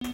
Hey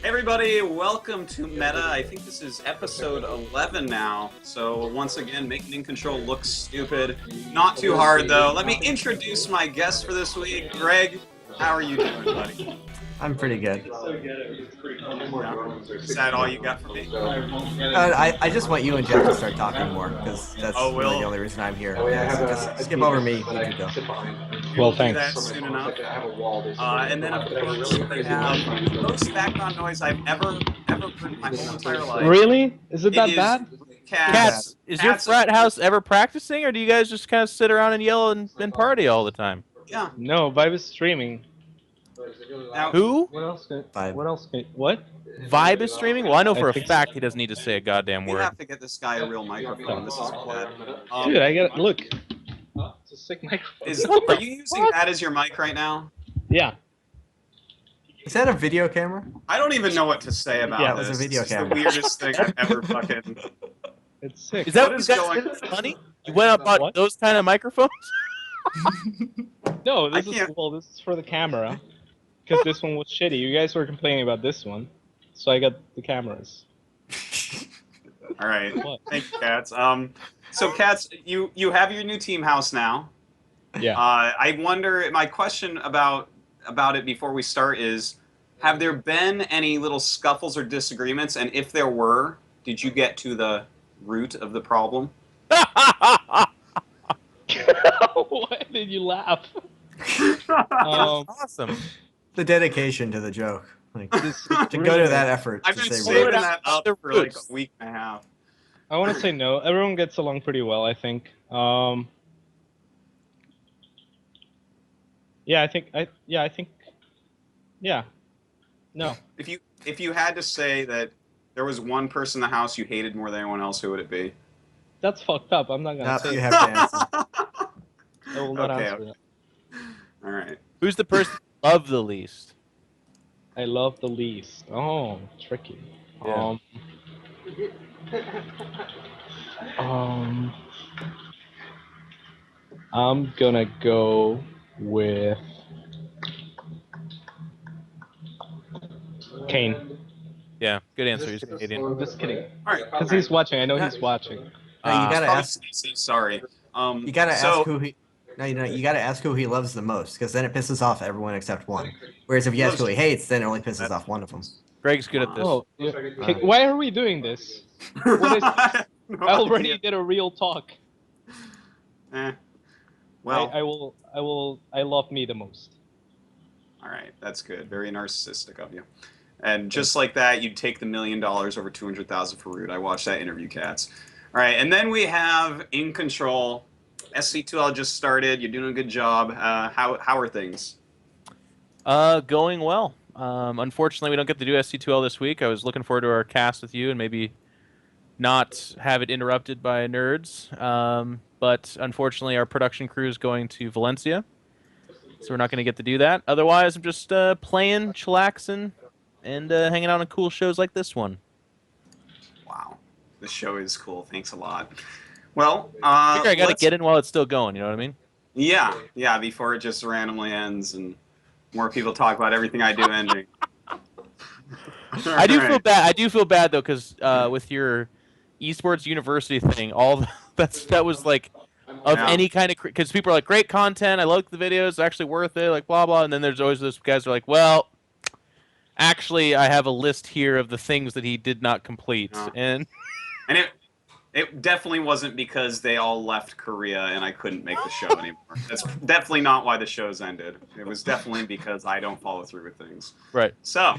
everybody, welcome to Meta. I think this is episode 11 now. So once again, making iNcontroL look stupid. Not too hard though. Let me introduce my guest for this week, Greg. How are you doing, buddy? I'm pretty good. Is that all you got for me? I just want you and Jeff to start talking more, because that's really the only reason I'm here. Yeah, so just skip over me. You can go. Well, thanks. Do that soon enough. And then, of course, we have the most background noise I've ever heard in my whole entire life. Really? Is it that bad? CatZ, is your frat house ever practicing, or do you guys just kind of sit around and yell and party all the time? Yeah. No, Vibe is streaming. Now, Who? What else? Vibe. What else? What? Vibe is streaming? Well, I know for a fact he doesn't need to say a goddamn we word. have to get this guy a real microphone. This is bad. Dude, I got look. It's a sick microphone. Are you using that as your mic right now? Yeah. Is that a video camera? I don't even know what to say about Yeah, it this. was a video This camera. is the weirdest thing I've ever fucking... It's sick. Is that What what is you guys going- did for money? You went out and bought What? those kind of microphones? No, I this is can't- this is for the camera. Because this one was shitty. You guys were complaining about this one, so I got the cameras. All right. What? Thank you, CatZ. So, CatZ, you have your new team house now. Yeah. I wonder, my question about it before we start is, have there been any little scuffles or disagreements? And if there were, did you get to the root of the problem? Why did you laugh? Awesome. The dedication to the joke. Like, This to go to that effort I've to been say saving root. that up The for like roots. a week and a half. I want to say no. Everyone gets along pretty well, I think. Yeah, I think. Yeah. No. If you had to say that there was one person in the house you hated more than anyone else, who would it be? That's fucked up. I'm not gonna No, say you that. have to answer. I will not Okay, answer that. All right. Who's the person you love the least? I love the least. Oh, tricky. Yeah. I'm gonna go with Kane. Yeah, good answer. He's Canadian. I'm just kidding. All right. Because he's watching. I know he's watching. No, you gotta ask. Sorry. You gotta so, ask who he. No, you gotta ask who he loves the most, because then it pisses off everyone except one. Whereas if you ask who he hates, then it only pisses off one of them. Greg's good at this. Oh, yeah. Okay, why are we doing this? What is? I already did a real talk. Well, I love me the most. all right, that's good. Very narcissistic of you. And just like that, you'd take the $1 million over 200,000 for Root. I watched that interview, CatZ. All right, and then we have iNcontroL. SC2L just started. You're doing a good job. How are things? Going well. Unfortunately, we don't get to do SC2L this week. I was looking forward to our cast with you and maybe not have it interrupted by nerds. But unfortunately, our production crew is going to Valencia, so we're not going to get to do that. Otherwise, I'm just playing, chillaxing, and hanging out on cool shows like this one. Wow, this show is cool. Thanks a lot. Well, I figure I got to get in while it's still going. You know what I mean? Yeah, before it just randomly ends and more people talk about everything I do ending. I do feel bad. I do feel bad though, because with your esports university thing, that was like of any kind of, because people are like, great content, I like the videos, actually worth it, like blah blah, and then there's always those guys who are like, well, actually, I have a list here of the things that he did not complete, and it definitely wasn't because they all left Korea and I couldn't make the show anymore. That's definitely not why the show's ended. It was definitely because I don't follow through with things. right. So,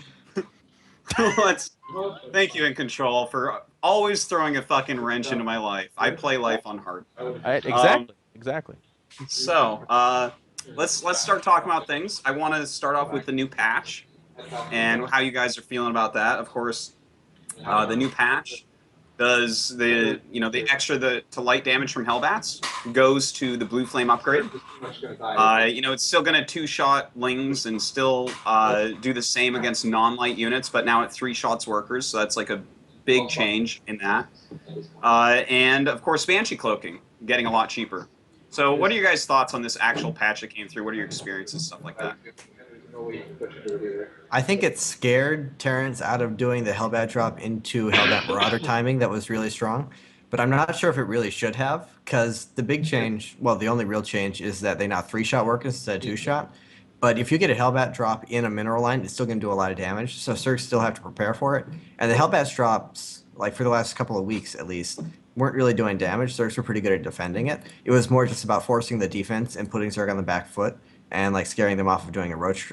thank you, iNcontroL, for always throwing a fucking wrench into my life. I play life on hard. Exactly. So, let's start talking about things. I want to start off with the new patch and how you guys are feeling about that. Of course, the new patch does the extra to light damage from Hellbats goes to the blue flame upgrade. It's still going to two-shot lings and still do the same against non-light units, but now it three-shots workers, so that's like a big change in that. And of course, Banshee cloaking getting a lot cheaper. So, what are your guys' thoughts on this actual patch that came through? What are your experiences, stuff like that? I think it scared Terrence out of doing the Hellbat drop into Hellbat Marauder timing that was really strong. But I'm not sure if it really should have, because the big change, well, the only real change is that they now three-shot work instead of two-shot. But if you get a Hellbat drop in a mineral line, it's still going to do a lot of damage, so Zergs still have to prepare for it. And the Hellbat drops, like for the last couple of weeks at least, weren't really doing damage. Zergs were pretty good at defending it. It was more just about forcing the defense and putting Zerg on the back foot, and like scaring them off of doing a roach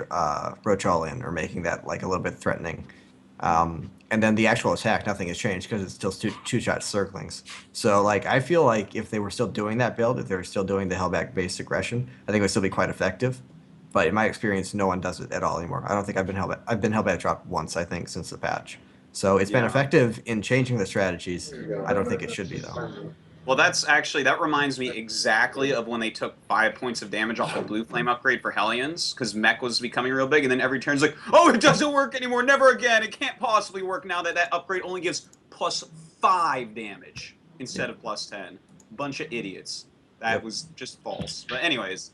all in or making that like a little bit threatening. And then the actual attack, nothing has changed because it's still two-shot circlings. So like I feel like if they were still doing that build, if they were still doing the Hellbat based aggression, I think it would still be quite effective. But in my experience, no one does it at all anymore. I don't think I've been Hellbat dropped once, I think, since the patch. So it's been effective in changing the strategies. I don't think it should be though. Well, that reminds me exactly of when they took 5 points of damage off the blue flame upgrade for Hellions, because mech was becoming real big, and then every turn's like, oh, it doesn't work anymore, never again, it can't possibly work now that upgrade only gives +5 damage instead of +10. Bunch of idiots. That was just false. But anyways,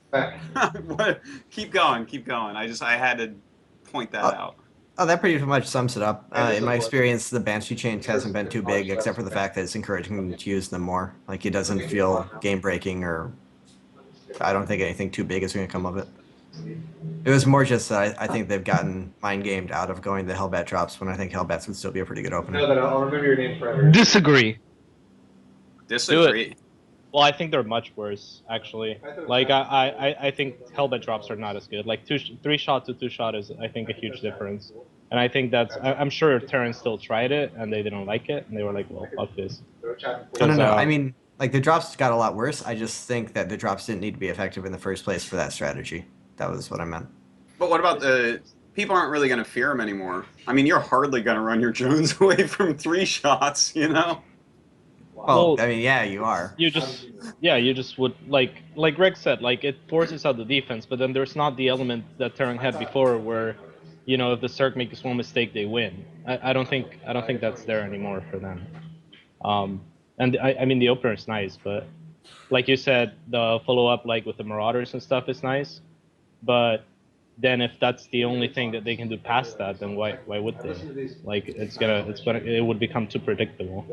keep going. I had to point that out. Oh, that pretty much sums it up. In my experience, the Banshee change hasn't been too big, except for the fact that it's encouraging them to use them more. Like, it doesn't feel game-breaking, or I don't think anything too big is going to come of it. It was more just that I think they've gotten mind-gamed out of going the Hellbat drops, when I think Hellbats would still be a pretty good opener. No, I'll remember your name forever. Disagree. Well, I think they're much worse, actually. Like, I think Hellbat drops are not as good. Like, three-shot to two-shot is, I think, a huge difference. And I think that's... I'm sure Terrence still tried it, and they didn't like it, and they were like, well, fuck this. No. I mean, like, the drops got a lot worse. I just think that the drops didn't need to be effective in the first place for that strategy. That was what I meant. But what about the... People aren't really going to fear him anymore. I mean, you're hardly going to run your drones away from 3 shots, you know? Well, I mean, yeah, you are. You just would, like Greg said, like, it forces out the defense, but then there's not the element that Terran had before where, you know, if the Zerg makes one mistake, they win. I don't think that's there anymore for them. And I mean, the opener is nice, but like you said, the follow-up, like, with the Marauders and stuff is nice, but then if that's the only thing that they can do past that, then why would they? Like, it would become too predictable.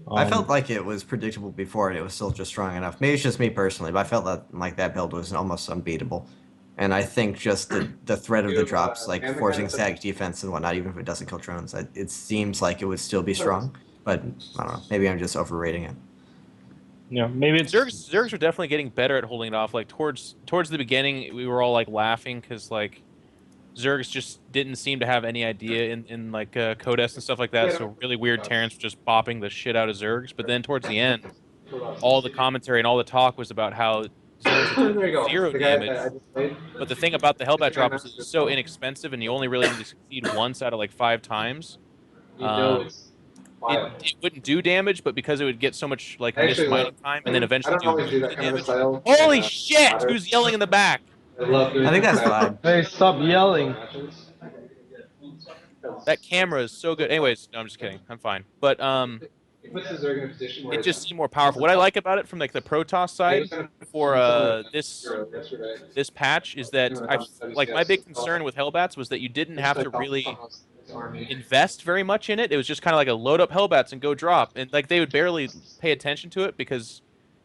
I felt like it was predictable before, and it was still just strong enough. Maybe it's just me personally, but I felt that like that build was almost unbeatable. And I think just the threat of the drops, like forcing static defense and whatnot, even if it doesn't kill drones, it seems like it would still be strong. But I don't know. Maybe I'm just overrating it. Yeah, maybe it's... Zergs are definitely getting better at holding it off. Like, towards the beginning, we were all like laughing because like Zergs just didn't seem to have any idea in like CatZ and stuff like that. So really weird Terrans were just bopping the shit out of Zergs. But then towards the end, all the commentary and all the talk was about how Zergs did 0 damage. But the thing about the Hellbat drop is it's so inexpensive, and you only really need to succeed once out of like 5 times. It wouldn't do damage, but because it would get so much like missed mining time, and then eventually do the damage. Holy shit! Who's yelling in the back? I think that's fine. Hey, stop yelling! That camera is so good. Anyways, no, I'm just kidding. I'm fine. But it just seemed more powerful. What I like about it from like the Protoss side for this patch is that my big concern with Hellbats was that you didn't have to really invest very much in it. It was just kind of like a load up Hellbats and go drop, and like they would barely pay attention to it because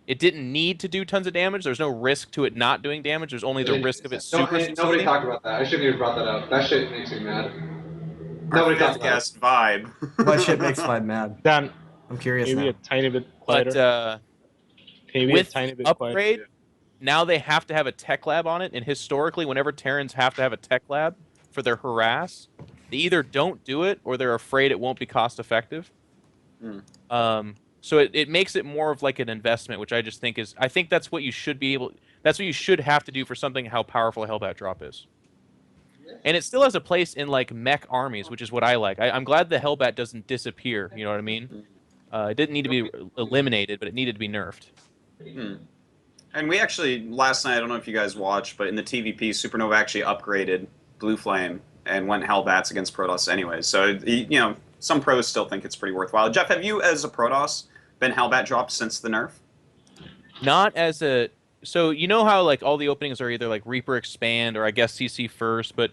it didn't need to do tons of damage. There's no risk to it not doing damage. There's only the risk of it super Nobody succeeding. talked about that. I shouldn't even brought that up. That shit makes me mad. Nobody talked about it. Guest vibe. What shit makes Vibe mad? Dan, I'm curious maybe now. a tiny bit quieter. But Maybe with a tiny bit upgrade, quieter. now they have to have a tech lab on it. And historically, whenever Terrans have to have a tech lab for their harass, they either don't do it or they're afraid it won't be cost effective. So it makes it more of like an investment, which I just think is, I think that's what you should be able, that's what you should have to do for something how powerful a Hellbat drop is. And it still has a place in like mech armies, which is what I like. I'm glad the Hellbat doesn't disappear. You know what I mean? It didn't need to be eliminated, but it needed to be nerfed. And we actually, last night, I don't know if you guys watched, but in the TVP, Supernova actually upgraded Blue Flame and went Hellbats against Protoss anyway. So, you know, some pros still think it's pretty worthwhile. Jeff, have you, as a Protoss, been Hellbat dropped since the nerf? Not as a... So, you know how like all the openings are either like Reaper Expand or I guess CC first, but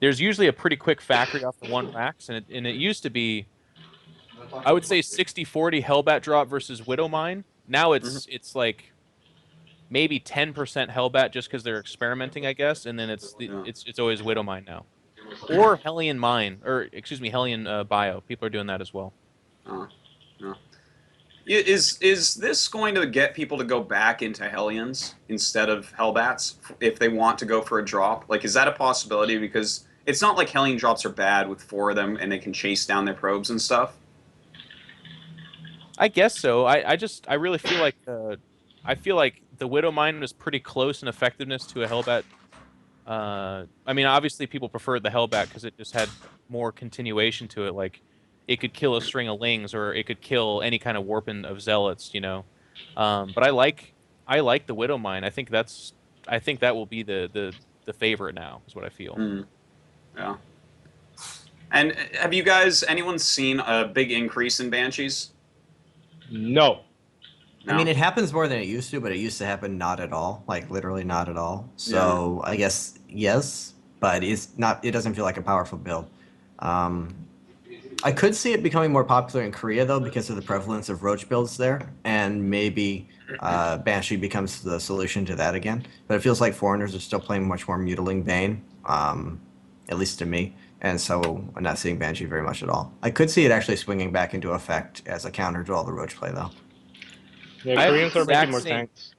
there's usually a pretty quick factory off the one racks, and it used to be, I would say 60-40 Hellbat drop versus Widowmine. Now it's like maybe 10% Hellbat just because they're experimenting, I guess, and then it's always Widowmine now. Or Hellion Mine, or excuse me, Hellion Bio. People are doing that as well. Is this going to get people to go back into Hellions instead of Hellbats if they want to go for a drop? Like, is that a possibility? Because it's not like Hellion drops are bad with 4 of them and they can chase down their probes and stuff. I guess so. I really feel like the Widowmine is pretty close in effectiveness to a Hellbat. I mean, obviously people preferred the Hellbat because it just had more continuation to it. Like, it could kill a string of Lings, or it could kill any kind of warping of Zealots, you know. But I like the Widowmine. I think that will be the favorite now, is what I feel. Yeah. And have you guys, anyone seen a big increase in Banshees? No. I mean, it happens more than it used to, but it used to happen not at all, like literally not at all. So I guess yes, but it's not. It doesn't feel like a powerful build. I could see it becoming more popular in Korea though, because of the prevalence of roach builds there, and maybe Banshee becomes the solution to that again. But it feels like foreigners are still playing much more Mutiling Bane, at least to me. And so I'm not seeing Banshee very much at all. I could see it actually swinging back into effect as a counter to all the roach play though. Yeah, Koreans are making more tanks.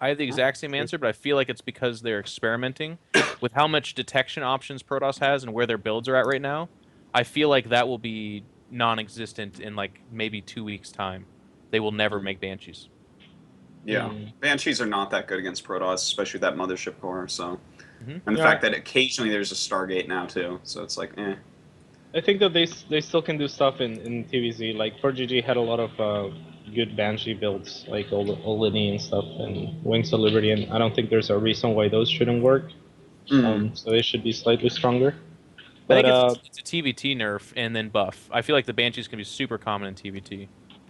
I have the exact same answer, but I feel like it's because they're experimenting with how much detection options Protoss has and where their builds are at right now. I feel like that will be non-existent in like maybe 2 weeks' time. They will never make Banshees. Yeah, Banshees are not that good against Protoss, especially that Mothership core. So, and the fact that occasionally there's a Stargate now too, so it's like, eh. I think that they still can do stuff in TVZ. Like 4GG had a lot of good Banshee builds, like Olini and stuff, and Wings of Liberty, and I don't think there's a reason why those shouldn't work. So they should be slightly stronger. But I think it's a TVT nerf and then buff. I feel like the Banshees can be super common in TVT.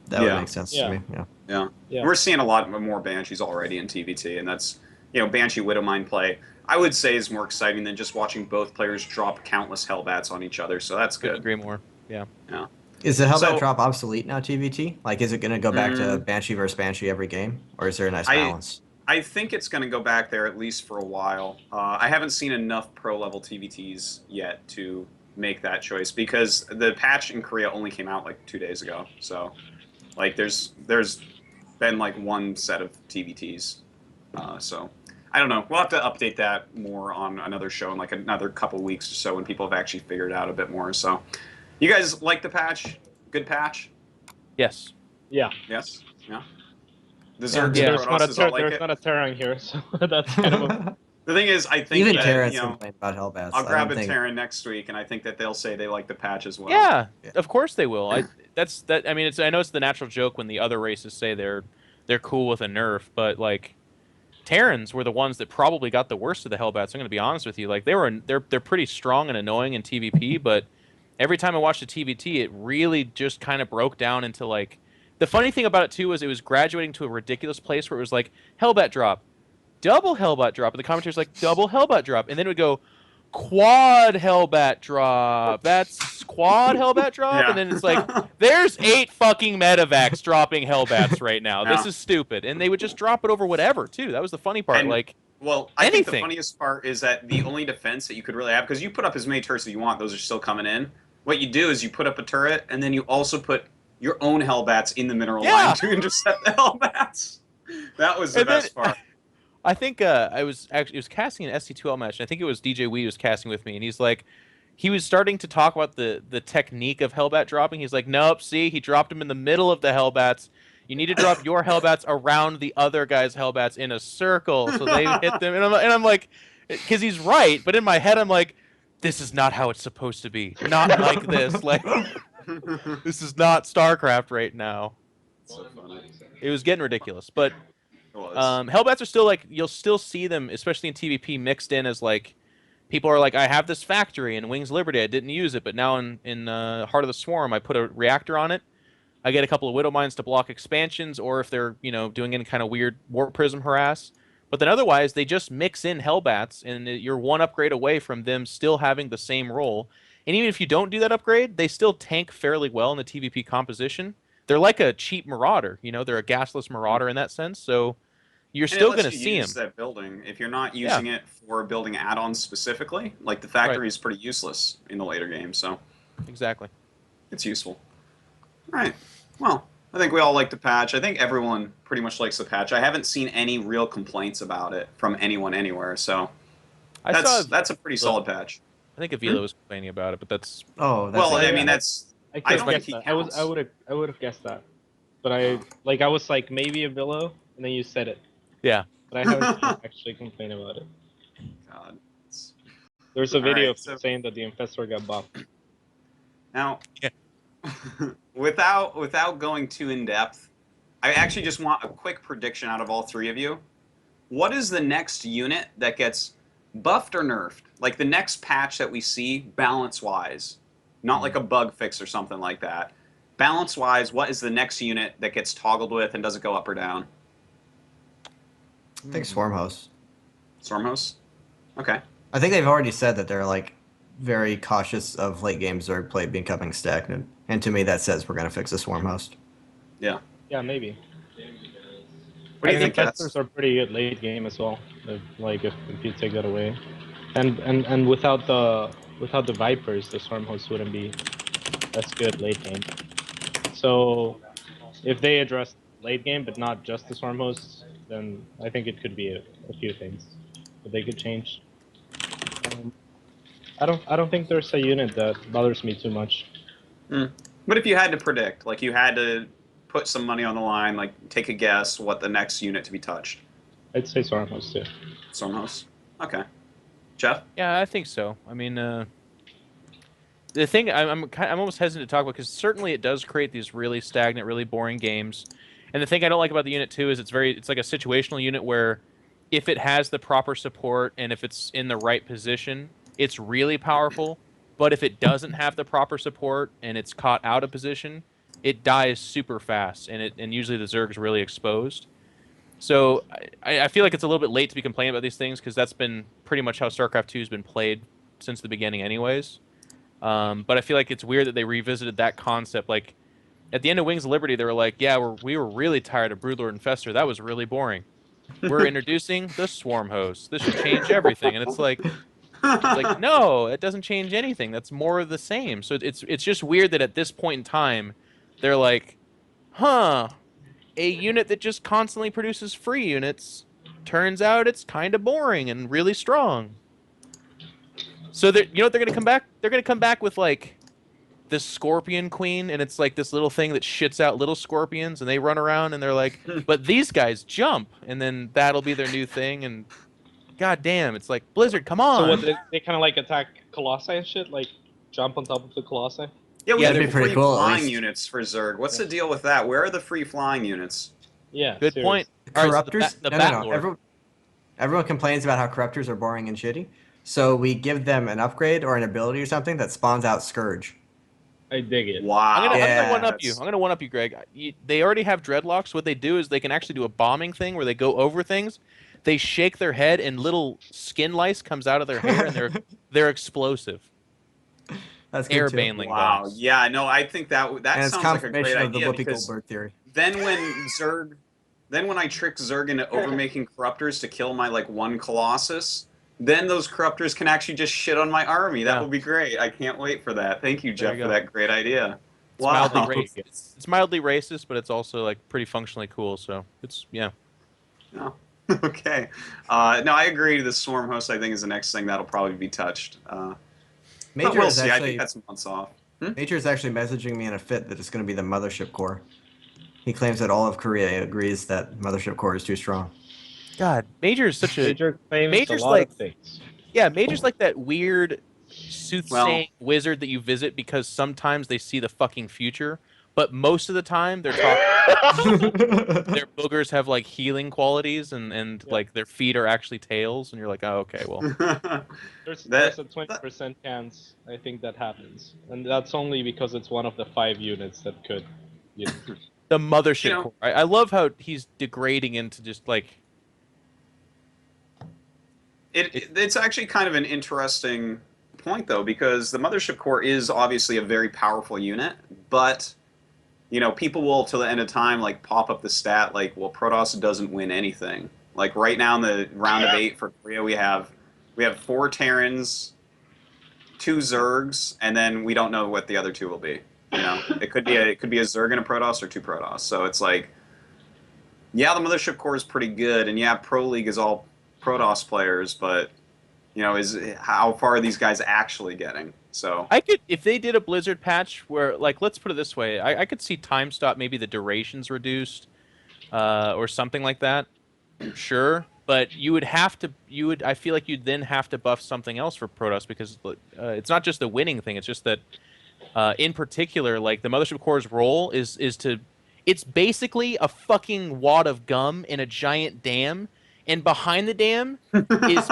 That would make sense to me. Yeah. We're seeing a lot more Banshees already in TVT, and that's, you know, Banshee Widowmine play, I would say, is more exciting than just watching both players drop countless Hellbats on each other, so that's good. Couldn't agree more. Yeah. Is the Hellbat drop obsolete now, TVT? Like, is it going to go back to Banshee versus Banshee every game, or is there a nice balance? I think it's going to go back there at least for a while. I haven't seen enough pro-level TVTs yet to make that choice, because the patch in Korea only came out like 2 days ago. So, like, there's been like one set of TVTs. So, I don't know. We'll have to update that more on another show in like another couple weeks or so when people have actually figured it out a bit more. So, you guys like the patch? Good patch? Yes. Yeah. Yes? Yeah? There's not a Terran here, so that's kind of a... The thing is, I think even that, Terrans you know, complain about Hellbats. I'll grab a Terran next week, and I think that they'll say they like the patch as well. Yeah, of course they will. I mean, I know it's the natural joke when the other races say they're cool with a nerf, but like Terrans were the ones that probably got the worst of the Hellbats. I'm going to be honest with you. Like they're pretty strong and annoying in TVP, but every time I watched a TVT, it really just kind of broke down into like. The funny thing about it too was it was graduating to a ridiculous place where it was like Hellbat drop, double Hellbat drop, and the commentator's like double Hellbat drop, and then it would go, quad Hellbat drop. That's quad Hellbat drop, Yeah. and then it's like there's 8 fucking medevacs dropping Hellbats right now. This Yeah. is stupid, and they would just drop it over whatever too. That was the funny part. And- like, Well, I think the Anything. funniest part is that the only defense that you could really have, because you put up as many turrets as you want, those are still coming in. What you do is you put up a turret, and then you also put your own Hellbats in the mineral Yeah. line to intercept the Hellbats. That was the And then- best part. I think it was casting an SC2L match, and I think it was DJ Wee was casting with me, and he's like, he was starting to talk about the technique of Hellbat dropping. He's like, nope, see, he dropped them in the middle of the Hellbats. You need to drop your Hellbats around the other guy's Hellbats in a circle so they hit them. And I'm like, because he's right, but in my head I'm like, this is not how it's supposed to be. Not like this. Like, this is not StarCraft right now. So funny. It was getting ridiculous, but It was. Hellbats are still like, you'll still see them, especially in TVP, mixed in as like, people are like, I have this factory in Wings Liberty, I didn't use it, but now in Heart of the Swarm, I put a reactor on it. I get a couple of Widow Mines to block expansions, or if they're, doing any kind of weird Warp Prism harass. But then otherwise, they just mix in Hellbats, and you're one upgrade away from them still having the same role. And even if you don't do that upgrade, they still tank fairly well in the TVP composition. They're like a cheap Marauder, they're a gasless Marauder in that sense, so you're And it still lets going to you see use them. that building. If you're not using it for building add-ons specifically, like the factory is pretty useless in the later game, so Exactly. it's useful. All right. Well, I think we all like the patch. I think everyone pretty much likes the patch. I haven't seen any real complaints about it from anyone anywhere, so that's a pretty solid patch. I think Avila was complaining about it, but that's... Oh, that's Well, a- I mean, that's... I I could don't have think guessed he that. counts. I would have guessed that, but I was like maybe a Villo, and then you said it. Yeah. But I haven't seen him actually complain about it. God. It's- There's a All video right, of so- saying that the Infestor got buffed. Now, Yeah. without going too in depth, I actually just want a quick prediction out of all three of you. What is the next unit that gets buffed or nerfed? Like the next patch that we see, balance-wise, not like a bug fix or something like that. Balance-wise, what is the next unit that gets toggled with and does it go up or down? I think Swarmhosts. Swarmhosts? Okay. I think they've already said that they're like very cautious of late game Zerg play becoming stagnant, and to me that says we're gonna fix the Swarmhost. Yeah. Yeah, maybe. What do you think, Infestors Katz? are pretty good late game as well. If you take that away, and without the Vipers, the Swarmhosts wouldn't be as good late game. So if they address late game but not just the Swarmhosts, then I think it could be a few things that they could change. I don't think there's a unit that bothers me too much. But if you had to predict, like you had to put some money on the line, like take a guess what the next unit to be touched. I'd say Swarmhosts too. Stormhouse. Okay. Jeff? Yeah, I think so. I mean, the thing I'm almost hesitant to talk about because certainly it does create these really stagnant, really boring games. And the thing I don't like about the unit too is it's like a situational unit where if it has the proper support and if it's in the right position, it's really powerful. But if it doesn't have the proper support and it's caught out of position, it dies super fast, and usually the Zerg's really exposed. So I feel like it's a little bit late to be complaining about these things because that's been pretty much how StarCraft 2 has been played since the beginning anyways. But I feel like it's weird that they revisited that concept. Like, at the end of Wings of Liberty, they were like, yeah, we were really tired of Broodlord Infestor. That was really boring. We're introducing the Swarmhosts. This should change everything. And it's like, no, it doesn't change anything. That's more of the same. So it's just weird that at this point in time, they're like, huh, a unit that just constantly produces free units, turns out it's kind of boring and really strong. So you know what they're going to come back? They're going to come back with, like, this Scorpion Queen, and it's like this little thing that shits out little scorpions, and they run around, and they're like, but these guys jump, and then that'll be their new thing, and god damn, it's like, Blizzard, come on! So what they kind of like attack Colossi and shit, like jump on top of the Colossi. Yeah, we Yeah, have that'd be pretty free cool, at flying least. units for Zerg. What's the deal with that? Where are the free flying units? Yeah. Good serious. point. The All right, so Corruptors? the no, Bat no, no. Lord. Everyone complains about how Corruptors are boring and shitty. So we give them an upgrade or an ability or something that spawns out Scourge. I dig it. Wow. I'm gonna Yeah, one up you. that's- I'm gonna one up you, Greg. They already have dreadlocks. What they do is they can actually do a bombing thing where they go over things. they shake their head and little skin lice comes out of their hair, and they're explosive. That's good Air too. baneling Wow. bugs. Yeah. No, I think that And that it's sounds like a great confirmation of the idea Whoopi because Goldberg theory. then when I trick Zerg into overmaking corruptors to kill my like one Colossus, then those corruptors can actually just shit on my army. That Yeah. would be great. I can't wait for that. Thank you, There Jeff, you for go. that great idea. It's Wow. mildly it's mildly racist, but it's also like pretty functionally cool. So it's No. Okay. No, I agree. The Swarm host, I think, is the next thing that'll probably be touched. But Major we'll is see. I actually think that's months off. Major is actually messaging me in a fit that it's going to be the Mothership Core. He claims that all of Korea agrees that Mothership Core is too strong. God. Major is such a Major claims Major's a lot like- of things. yeah. Major's like that weird soothsaying wizard that you visit because sometimes they see the fucking future, but most of the time they're talking. Their boogers have like healing qualities, and like their feet are actually tails, and you're like, oh, okay, well, There's That- a 20% chance I think that happens, and that's only because it's one of the 5 units that could. You know. the mothership You know- core. I love how he's degrading into just like It's actually kind of an interesting point, though, because the Mothership Core is obviously a very powerful unit, but people will, till the end of time, like pop up the stat like, well, Protoss doesn't win anything. Like right now in the round of 8 for Korea, we have 4 Terrans, 2 Zergs, and then we don't know what the other 2 will be. It could be a Zerg and a Protoss or 2 Protoss. So it's like, yeah, the Mothership Core is pretty good, and yeah, Pro League is all Protoss players, but is how far are these guys actually getting? So I could, if they did a Blizzard patch where, like, let's put it this way, I could see time stop, maybe the duration's reduced, or something like that. Sure, but I feel like you'd then have to buff something else for Protoss because it's not just the winning thing. It's just that, in particular, like the Mothership Core's role is it's basically a fucking wad of gum in a giant dam, and behind the dam is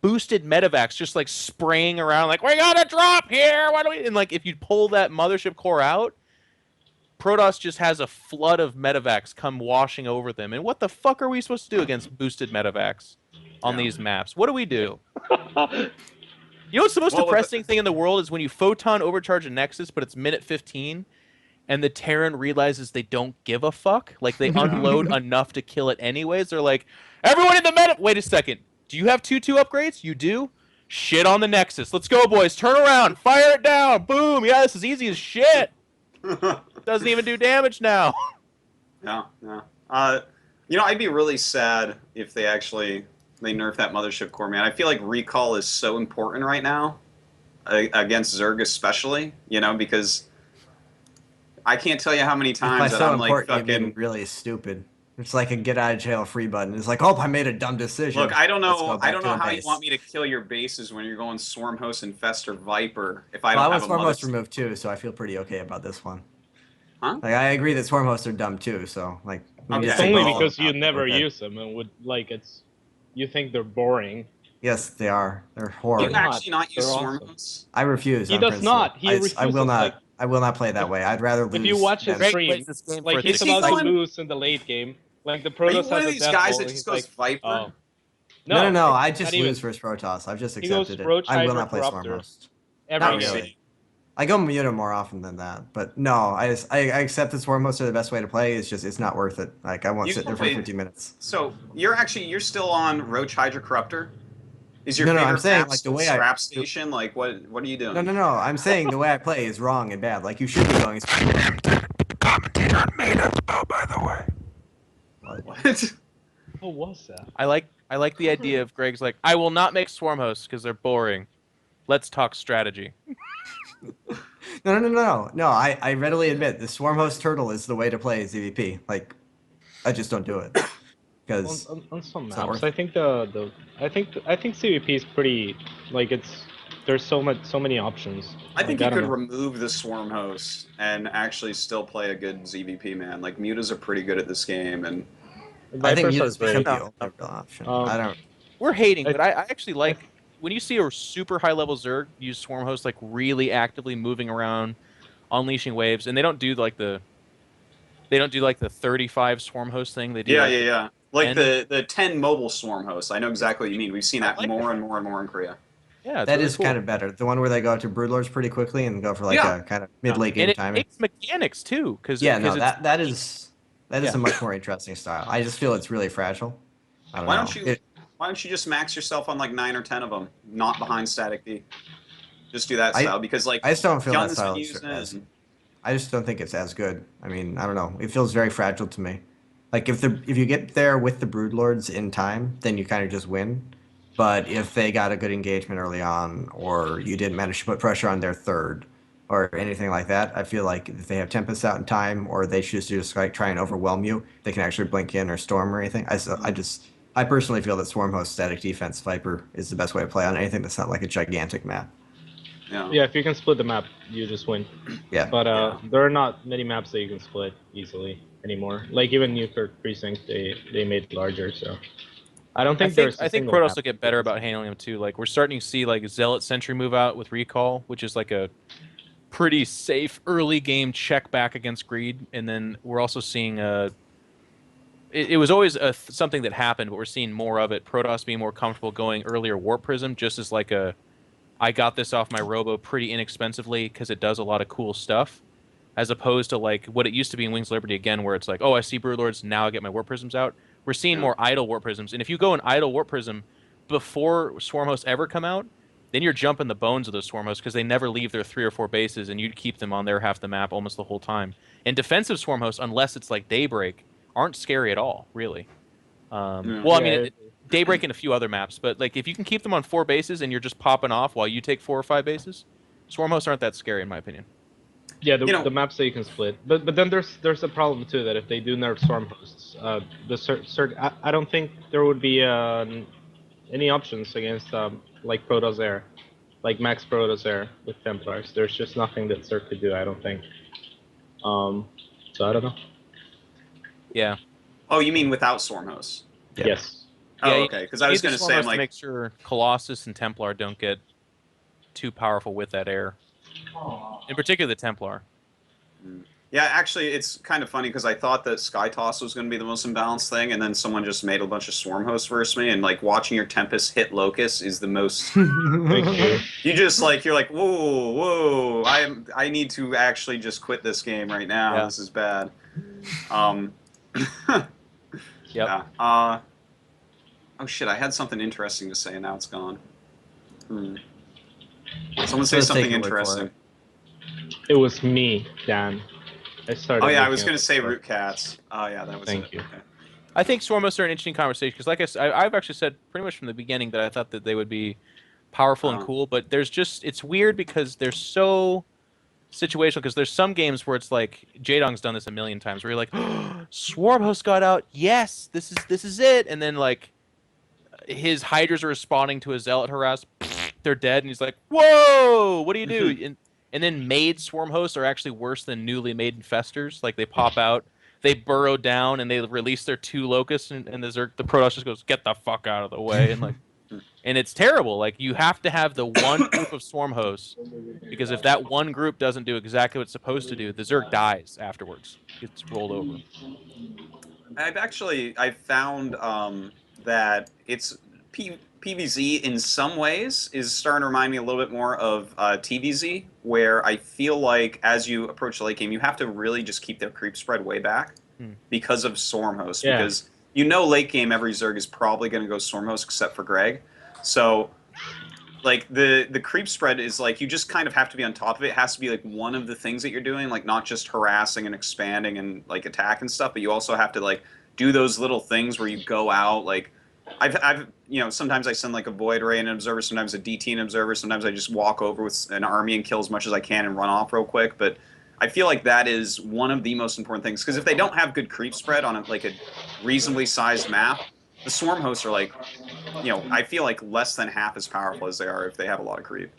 boosted medevacs just like spraying around like, we got a drop here, why do we, and like if you pull that Mothership Core out, Protoss just has a flood of medevacs come washing over them. And what the fuck are we supposed to do against boosted medevacs on these maps? What do we do? You know what's the most depressing thing in the world is when you photon overcharge a Nexus, but it's minute 15, and the Terran realizes they don't give a fuck. Like, they unload enough to kill it anyways. They're like, everyone in the meta... Wait a second. Do you have 2-2 upgrades? You do? Shit on the Nexus. Let's go, boys. Turn around. Fire it down. Boom. Yeah, this is easy as shit. Doesn't even do damage now. Yeah. I'd be really sad if they nerf that Mothership Core, man. I feel like recall is so important right now, against Zerg especially, because I can't tell you how many times that I'm like fucking... really stupid. It's like a get out of jail free button. It's like, oh, I made a dumb decision. Look, I don't know how you base. want me to kill your bases when you're going Swarmhost, Infestor, Viper if I Well, don't I have want a Swarmhost Mothership... removed too, so I feel pretty okay about this one. Huh? Like, I agree that Swarmhosts are dumb too, so like. Okay. It's only because you never use them and would like you think they're boring. Yes, they are. They're Do horrible. you actually not use They're awesome. Swarmhosts? I refuse. He on does principle. not. He refuses. I will not. Like, I will not play that way. I'd rather lose. if you watch his than- stream, this game like for he's the- about Is he to lose in the late game. Like the Are you Protoss one has of a these death guys ball, that and just he's goes like, Viper? oh. No. I just not even- lose versus Protoss. I've just He goes accepted it. Roach I will Hydra not play Corruptor. Swarmhost. Every Not game. really. I go Muta more often than that, but no, I accept that Swarmhosts are the best way to play. It's not worth it. Like, I won't sit there for 50 minutes. So you're still on Roach Hydra Corruptor? Is your No, favorite I'm saying, map like, the still way Scrap Station? Like what are you doing? No. I'm saying the way I play is wrong and bad. Like, you should be going. Commentate on Meta, by the way. What? What was that? I like the idea of Greg's like, I will not make Swarmhosts because they're boring. Let's talk strategy. No. I readily admit the Swarmhost Turtle is the way to play ZVP. Like, I just don't do it because On some it's not maps, worth I think I think CVP is pretty like there's so many options. I think Like, you could don't know. remove the Swarm host and actually still play a good ZVP, man. Like Mutas are pretty good at this game, and I think Vipers are Muta's very- the only real option. I don't. We're hating, but I actually like when you see a super high level Zerg use Swarmhosts like really actively moving around, unleashing waves, and they don't do like the 35 Swarmhost thing. They do yeah. Like And the 10 mobile swarm hosts. I know exactly what you mean. We've seen that like more that. and more and more in Korea. Yeah, it's That really is cool. kind of better. The one where they go out to Broodlords pretty quickly and go for like Yeah. a kind of mid-late game And it timing. takes mechanics too, because Yeah, no, it's that is yeah. a much more interesting style. I just feel it's really fragile. I don't Why know. don't you why don't you just max yourself on like 9 or 10 of them, not behind static D? Just do that I style because like I just don't feel that Hyun's been style using it. And, I just don't think it's as good. I mean, I don't know. It feels very fragile to me. Like if you get there with the Broodlords in time, then you kind of just win. But if they got a good engagement early on, or you didn't manage to put pressure on their third, or anything like that, I feel like if they have Tempest out in time, or they choose to just like try and overwhelm you, they can actually blink in or storm or anything. I personally feel that Swarmhost static defense Viper is the best way to play on anything that's not like a gigantic map. Yeah, if you can split the map, you just win. Yeah. But Yeah. there are not many maps that you can split easily anymore. Like even Newkirk Precinct, they made larger, so I don't think there's a I think single Protoss map will get better about handling them too. Like we're starting to see like Zealot Sentry move out with Recall, which is like a pretty safe early game check back against Greed, and then we're also seeing it was always something that happened, but we're seeing more of it. Protoss being more comfortable going earlier Warp Prism, just as like a I got this off my Robo pretty inexpensively because it does a lot of cool stuff, as opposed to like what it used to be in Wings of Liberty again, where it's like, oh, I see Broodlords, now I get my Warp Prisms out. We're seeing Yeah. more idle Warp Prisms, and if you go an idle Warp Prism before Swarmhosts ever come out, then you're jumping the bones of those Swarmhosts because they never leave their 3 or 4 bases, and you keep them on their half the map almost the whole time. And defensive Swarmhosts, unless it's like Daybreak, aren't scary at all, really. Yeah. Well, I mean, Daybreak and a few other maps, but like if you can keep them on 4 bases and you're just popping off while you take 4 or 5 bases, Swarmhosts aren't that scary in my opinion. Yeah, You know- the maps that you can split, but then there's a problem too that if they do nerf Swarmhosts, I don't think there would be any options against like Protoss Air, like Max Protoss Air with Templars. There's just nothing that Zerg could do. I don't think. So I don't know. Yeah. Oh, you mean without swarm hosts? Yeah. Yes. Oh, Yeah, okay. Because you I was need the going to say, I'm Swarmhosts to like, make sure Colossus and Templar don't get too powerful with that air. In particular, the Templar. yeah, actually, it's kind of funny because I thought that Sky Toss was going to be the most imbalanced thing, and then someone just made a bunch of swarm hosts versus me, and like watching your Tempest hit Locust is the most. Thank you. You just like you're like whoa, whoa! I need to actually just quit this game right now. Yeah. This is bad. Yep. Yeah. Oh shit! I had something interesting to say, and now it's gone. Someone say Let's take something your word for interesting. it. It was me, Dan. I started. Oh yeah, I making was up going to the say story. root cats. Oh yeah, that was Thank it. you. Okay. I think Swarmhosts are an interesting conversation because, like I said, I've actually said pretty much from the beginning that I thought that they would be powerful and Oh. cool, but there's just it's weird because they're so situational. Because there's some games where it's like Jadong's done this a million times, where you're like, oh, Swarmhost got out, yes, this is it, and then like his Hydras are responding to a Zealot harass, they're dead, and he's like, whoa, what do you do? And then made Swarm hosts are actually worse than newly made infestors. Like they pop out, they burrow down, and they release their 2 locusts, and the Protoss just goes, "Get the fuck out of the way!" And like, and it's terrible. Like you have to have the one group of Swarm hosts, because if that one group doesn't do exactly what it's supposed to do, the Zerg dies afterwards. It's rolled over. I've found that it's PVZ in some ways is starting to remind me a little bit more of TVZ, where I feel like as you approach the late game, you have to really just keep their creep spread way back because of Swarm Host. Yeah. Because you know late game every Zerg is probably going to go Swarm Host except for Greg. So like the creep spread is like you just kind of have to be on top of it. It has to be like one of the things that you're doing, like not just harassing and expanding and like attack and stuff, but you also have to like do those little things where you go out like I've you know, sometimes I send like a Void Ray and an Observer, sometimes a DT and Observer, sometimes I just walk over with an army and kill as much as I can and run off real quick. But I feel like that is one of the most important things, because if they don't have good creep spread on like a reasonably sized map, the Swarm hosts are like, you know, I feel like less than half as powerful as they are if they have a lot of creep.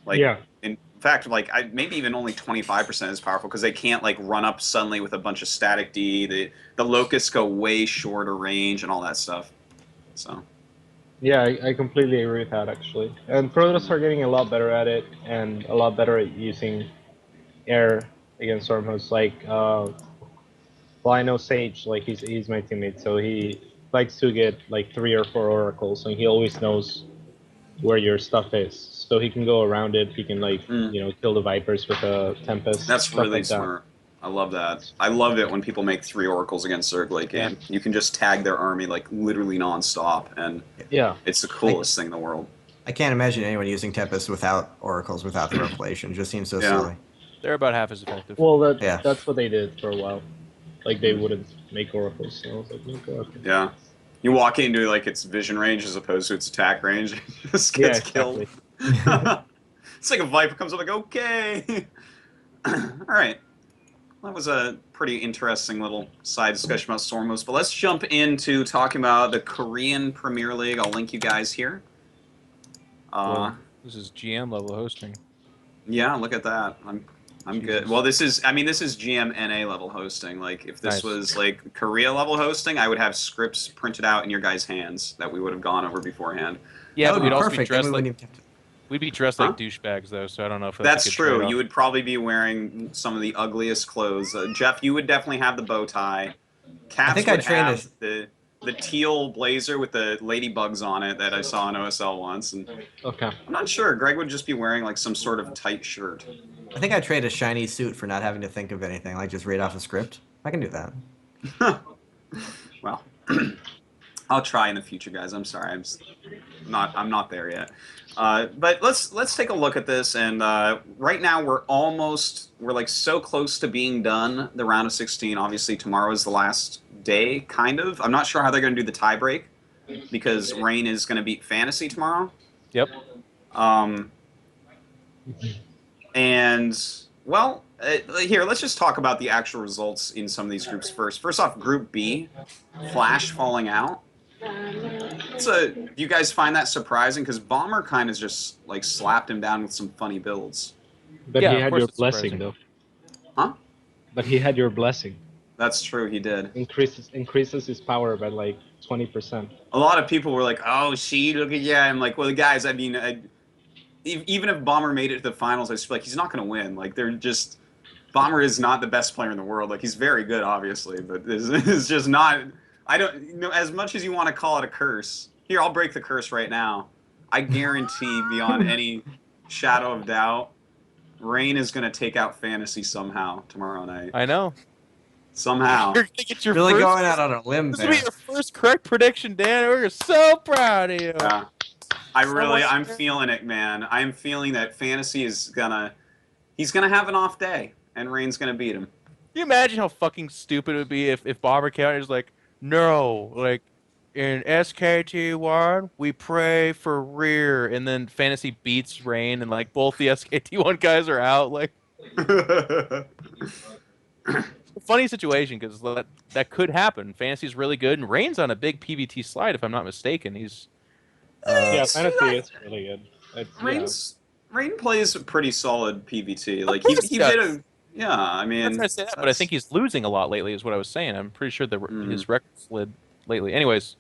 Like, yeah. In fact, like maybe even only 25% as powerful, because they can't like run up suddenly with a bunch of static D. The locusts go way shorter range and all that stuff. So. Yeah, I completely agree with that actually. And Protoss are getting a lot better at it, and a lot better at using air against Stormhosts. Like Well, I know Sage, like he's my teammate, so he likes to get like 3 or 4 oracles, and he always knows where your stuff is, so he can go around it. He can like kill the vipers with a tempest. That's stuff really like that. smart. I love that. I love it when people make 3 oracles against Zerg late game. You can just tag their army like literally nonstop, and it's the coolest thing in the world. I can't imagine anyone using Tempest without oracles, without the revelation. It just seems so silly. They're about half as effective. Well, that's what they did for a while. Like they wouldn't make oracles, so I was like, make oracles. Yeah. You walk into like its vision range as opposed to its attack range. It just gets killed. It's like a Viper comes up like, okay. All right. That was a pretty interesting little side discussion about Swarmhosts. But let's jump into talking about the Korean Premier League. I'll link you guys here. This is GM level hosting. Yeah, look at that. I'm good. Well, this is GM NA level hosting. Like, if this was like Korea level hosting, I would have scripts printed out in your guys' hands that we would have gone over beforehand. Yeah, that but would we'd be also be perfect. dressed like we'd be dressed like douchebags though. So I don't know if that's true. You would probably be wearing some of the ugliest clothes. Jeff, you would definitely have the bow tie. CatZ would have the teal blazer with the ladybugs on it that I saw in OSL once. And I'm not sure. Greg would just be wearing like some sort of tight shirt. I think I'd trade a shiny suit for not having to think of anything, like just read off a script. I can do that. Well, I'll try in the future, guys. I'm sorry, I'm not there yet. But let's take a look at this. And right now we're like so close to being done. The round of 16. Obviously tomorrow is the last day, kind of. I'm not sure how they're going to do the tie break because Rain is going to beat Fantasy tomorrow. Yep. And, well, here, let's just talk about the actual results in some of these groups first. First off, Group B, Flash falling out. Do you guys find that surprising? Because Bomber kind of just, like, slapped him down with some funny builds. But he had your blessing, though. Huh? But he had your blessing. That's true, he did. Increases his power by, like, 20%. A lot of people were like, oh, see, look at yeah. I'm like, well, guys, I mean... even if Bomber made it to the finals, I just feel like he's not going to win. Like, they're just... Bomber is not the best player in the world. Like, he's very good, obviously, but it's just not... I don't... as much as you want to call it a curse... Here, I'll break the curse right now. I guarantee, beyond any shadow of doubt, Rain is going to take out Fantasy somehow tomorrow night. I know. Somehow. You're going to get your really first... going out on a limb This there. will be your first correct prediction, Dan. We're so proud of you. Yeah. I'm feeling it, man. I'm feeling that Fantasy is he's gonna have an off day, and Rain's gonna beat him. Can you imagine how fucking stupid it would be if Bomber County is like, no, like, in SKT1, we pray for rear, and then Fantasy beats Rain, and, like, both the SKT1 guys are out, like... Funny situation, because that could happen. Fantasy's really good, and Rain's on a big PVT slide, if I'm not mistaken. He's... yeah, Fantasy is really good. Rain plays a pretty solid PVT. Like he did a I mean. I'm trying to say that, but I think he's losing a lot lately. Is what I was saying. I'm pretty sure that his record slid lately. Anyways,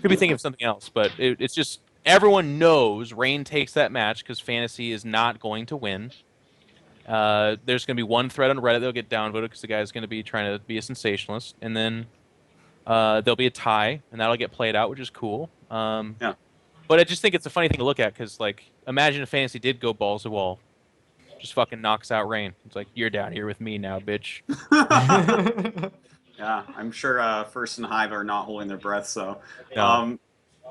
could be thinking of something else, but it's just everyone knows Rain takes that match because Fantasy is not going to win. There's going to be one thread on Reddit that'll get downvoted because the guy's going to be trying to be a sensationalist, and then there'll be a tie, and that'll get played out, which is cool. Yeah. But I just think it's a funny thing to look at because, like, imagine if Fantasy did go balls to the wall, just fucking knocks out Rain. It's like, you're down here with me now, bitch. Yeah, I'm sure First and Hive are not holding their breath. So, No.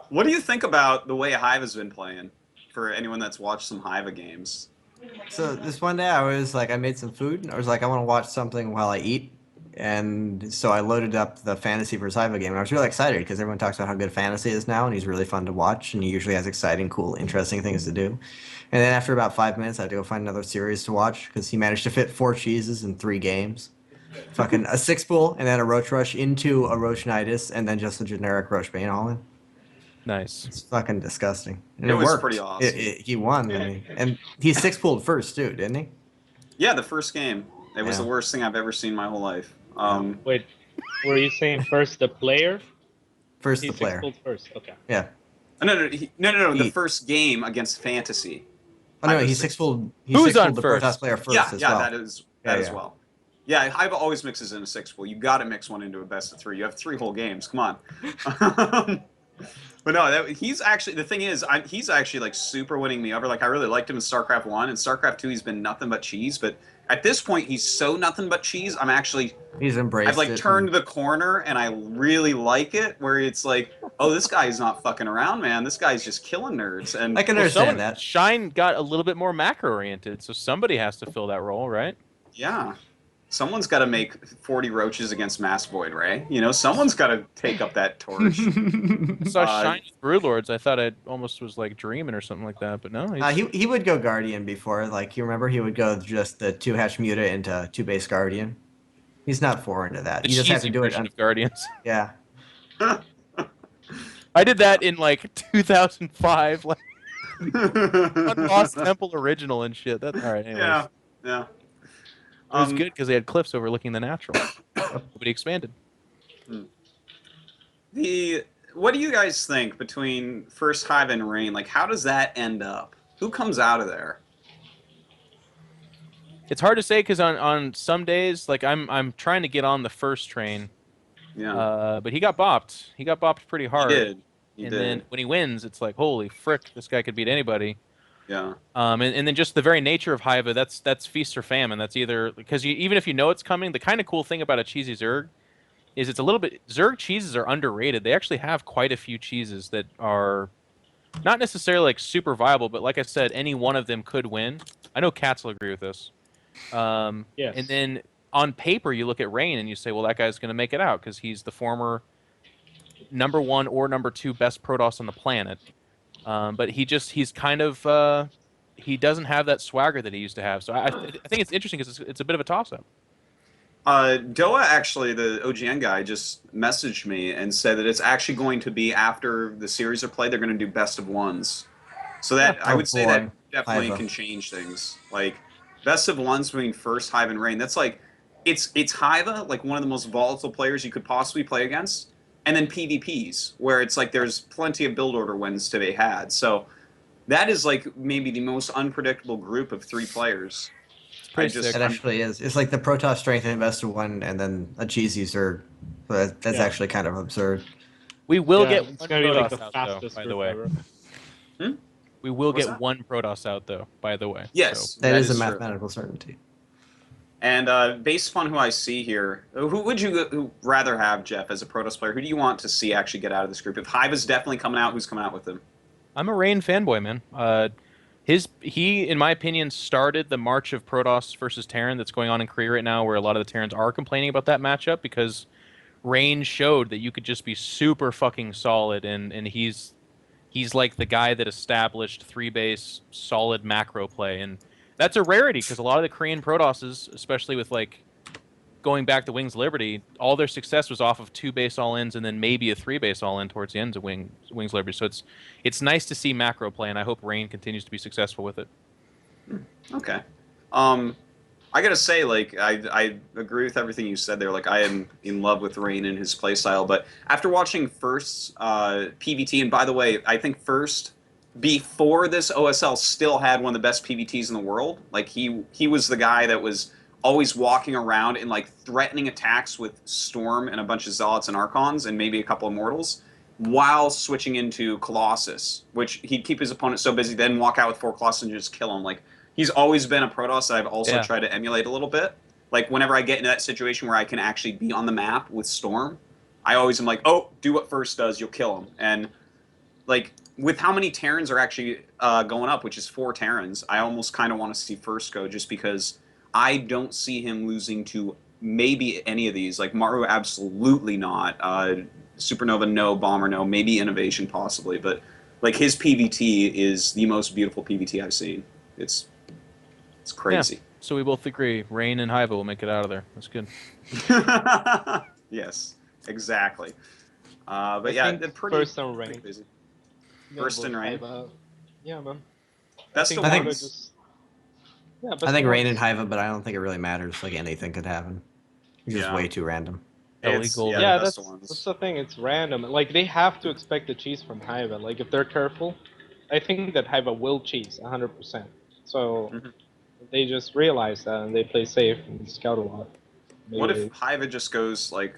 What do you think about the way Hive has been playing? For anyone that's watched some Hive games. So this one day I made some food and I was like, I want to watch something while I eat. And so I loaded up the Fantasy vs. Hive game, and I was really excited because everyone talks about how good Fantasy is now, and he's really fun to watch, and he usually has exciting, cool, interesting things to do. And then after about 5 minutes, I had to go find another series to watch because he managed to fit 4 cheeses in 3 games. Fucking a 6-pool, and then a Roach Rush into a Roachnitis, and then just a generic Roach Bane all in. Nice. It's fucking disgusting. And It was worked. pretty awesome. He won, I mean. And he 6-pooled first, too, didn't he? Yeah, the first game. It was the worst thing I've ever seen in my whole life. Wait, were you saying first the player? First the player. He first, okay. Yeah. No. The first game against Fantasy. Oh no, he 6-pooled. He Who's 6-pooled on the first? Protoss player first Yeah, as well. That as well. Yeah, Hive always mixes in a 6-pool. You got to mix one into a best of 3. You have 3 whole games. Come on. But no, he's actually, the thing is, he's actually like super winning me over. Like I really liked him in StarCraft 1 and StarCraft 2. He's been nothing but cheese. But at this point, he's so nothing but cheese. He's embraced I've like it. turned the corner and I really like it. Where it's like, oh, this guy's not fucking around, man. This guy's just killing nerds. And I can Well, understand that. Shine got a little bit more macro oriented, so somebody has to fill that role, right? yeah. Someone's got to make 40 roaches against Mass Void, Ray. You know, someone's got to take up that torch. I saw Shine with Broodlords. I thought it almost was like dreaming or something like that, but no. He would go Guardian before. Like, you remember he would go just the 2-hatch Muta into 2-base Guardian. He's not foreign to that. The You just have to cheesy do it. version of Guardians. Yeah. I did that in like 2005, like on Lost Temple original and shit. That's all right. Anyways. Yeah, yeah. It was good because they had cliffs overlooking the natural. Nobody expanded. What do you guys think between first Hive and Rain? Like, how does that end up? Who comes out of there? It's hard to say because on some days, like I'm trying to get on the first train. Yeah. But he got bopped. He got bopped pretty hard. He did. And then when he wins, it's like, holy frick, this guy could beat anybody. Yeah. And then just the very nature of Hiva, that's feast or famine. That's either because even if you know it's coming, the kind of cool thing about a cheesy Zerg is it's a little bit Zerg cheeses are underrated. They actually have quite a few cheeses that are not necessarily like super viable, but like I said, any one of them could win. I know CatZ will agree with this. Yes. And then on paper, you look at Rain and you say, well, that guy's going to make it out because he's the former #1 or #2 best Protoss on the planet. But he's kind of he doesn't have that swagger that he used to have. So I think it's interesting because it's a bit of a toss-up. Doa, actually, the OGN guy, just messaged me and said that it's actually going to be after the series are played, they're going to do best of ones. So that I would say that definitely Hiva. can change things. Like best of ones between first Hive and Rain. That's like it's Hiva, like one of the most volatile players you could possibly play against, and then PvPs where it's like there's plenty of build order wins to be had. So that is like maybe the most unpredictable group of 3 players. It actually is. It's like the Protoss strength in best of 1 and then a cheesy Zerg. That's actually kind of absurd. We will get it's one gonna be like Protoss the out, though, fastest by the group way. ever. We will What's get that? one Protoss out, though, by the way. Yes, That is a true. mathematical certainty. And based upon who I see here, who would you rather have, Jeff, as a Protoss player? Who do you want to see actually get out of this group? If Hive is definitely coming out, who's coming out with them? I'm a Rain fanboy, man. He, in my opinion, started the march of Protoss versus Terran that's going on in Korea right now, where a lot of the Terrans are complaining about that matchup because Rain showed that you could just be super fucking solid, and he's like the guy that established 3-base solid macro play, and that's a rarity because a lot of the Korean Protosses, especially with like going back to Wings Liberty, all their success was off of 2-base all-ins and then maybe a 3-base all-in towards the ends of Wings Liberty. So it's nice to see macro play, and I hope Rain continues to be successful with it. Okay. I gotta say, like, I agree with everything you said there. Like, I am in love with Rain and his playstyle. But after watching First's PVT, and by the way, I think First, before this OSL, still had one of the best PVTs in the world. Like, he was the guy that was always walking around and like threatening attacks with Storm and a bunch of Zealots and Archons and maybe a couple of Mortals while switching into Colossus, which he'd keep his opponent so busy, then walk out with 4 Colossus and just kill him. Like, he's always been a Protoss that I've also tried to emulate a little bit. Like, whenever I get into that situation where I can actually be on the map with Storm, I always am like, oh, do what First does, you'll kill him. And like, with how many Terrans are actually going up, which is 4 Terrans, I almost kind of want to see First go just because I don't see him losing to maybe any of these. Like, Maru, absolutely not. Supernova, no. Bomber, no. Maybe Innovation, possibly. But, like, his PVT is the most beautiful PVT I've seen. It's crazy. Yeah, so we both agree. Rain and Hiva will make it out of there. That's good. Yes, exactly. But I yeah, think they're pretty, First and pretty Rain. busy. Yeah, First both and Rain. Hiva. Yeah, man. Best of I think- ones. I think Rain and Hiva, but I don't think it really matters. Like, anything could happen. It's just Yeah. way too random. It's- Illegal. yeah, Yeah, the best that's of ones. the thing. It's random. Like, they have to expect the cheese from Hiva. Like, if they're careful, I think that Hiva will cheese 100%. So Mhm. they just realize that and they play safe and scout a lot. What if Hiva just goes like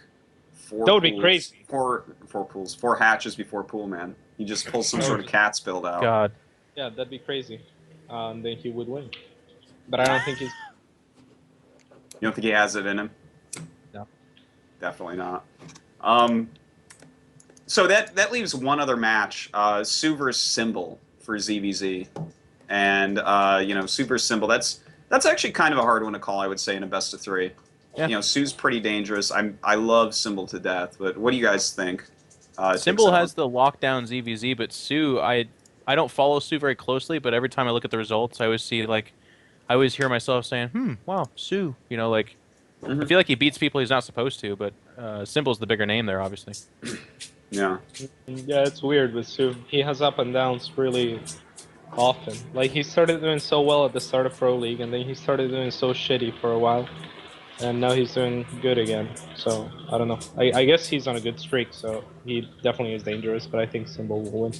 four? That would be pools, crazy. Four hatches before pool man. He just pulls some sort of CatZ build out. God. Yeah, that'd be crazy. Then he would win. But I don't think he's. You don't think he has it in him? No. Definitely not. So that leaves one other match, Sue versus Symbol for ZVZ, and Sue versus Symbol. That's actually kind of a hard one to call, I would say, in a best of 3. Yeah. You know, Sue's pretty dangerous. I love Symbol to death, but what do you guys think? Symbol has the lockdown ZVZ, but Sue, I don't follow Sue very closely, but every time I look at the results, I always see I always hear myself saying, wow, Sue. You know, I feel like he beats people he's not supposed to, but Symbol's the bigger name there, obviously. Yeah. Yeah, it's weird with Sue. He has up and downs really often. Like, he started doing so well at the start of Pro League, and then he started doing so shitty for a while. And now he's doing good again. So, I don't know. I guess he's on a good streak, so he definitely is dangerous, but I think Symbol will win.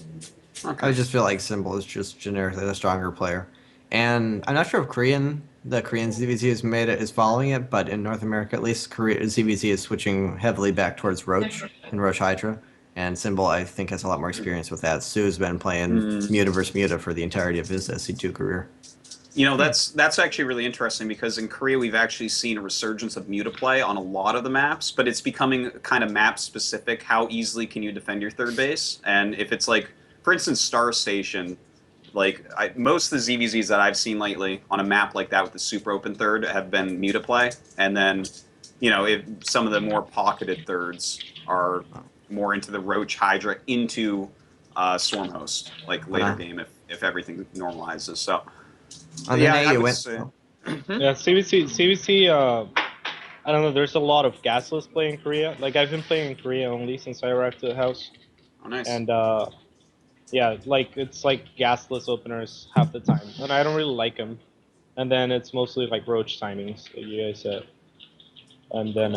Okay. I just feel like Symbol is just generically the stronger player. And I'm not sure if the Korean ZVZ is following it, but in North America at least, ZVZ is switching heavily back towards Roach and Roach Hydra. And Symbol, I think, has a lot more experience with that. Sue's been playing Muta versus Muta for the entirety of his SC2 career. You know, that's actually really interesting because in Korea we've actually seen a resurgence of Muta play on a lot of the maps, but it's becoming kind of map specific. How easily can you defend your third base? And if it's like, for instance, Star Station, most of the ZVZs that I've seen lately on a map like that with the super open third have been Muta play, and then, if some of the more pocketed thirds are more into the Roach Hydra into Swarmhost, like later game if everything normalizes. So. Yeah, you went. Say, Yeah, CVC, I don't know, there's a lot of gasless play in Korea. Like, I've been playing in Korea only since I arrived to the house. Oh, nice. And, yeah, it's like gasless openers half the time. And I don't really like them. And then it's mostly like Roach timings, like you guys said. And then,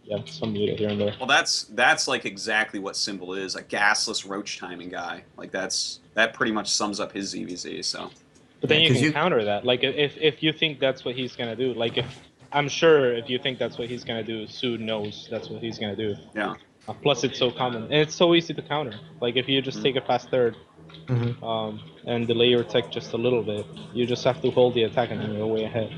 yeah, some Muta here and there. Well, that's like exactly what Symbol is, a gasless Roach timing guy. Like, that pretty much sums up his ZVZ, so... But then you can counter that. Like, if you think that's what he's gonna do, like, I'm sure if you think that's what he's gonna do, Sue knows that's what he's gonna do. Yeah. Plus, it's so common and it's so easy to counter. Like, if you just take a fast third, and delay your tech just a little bit, you just have to hold the attack and then you're way ahead.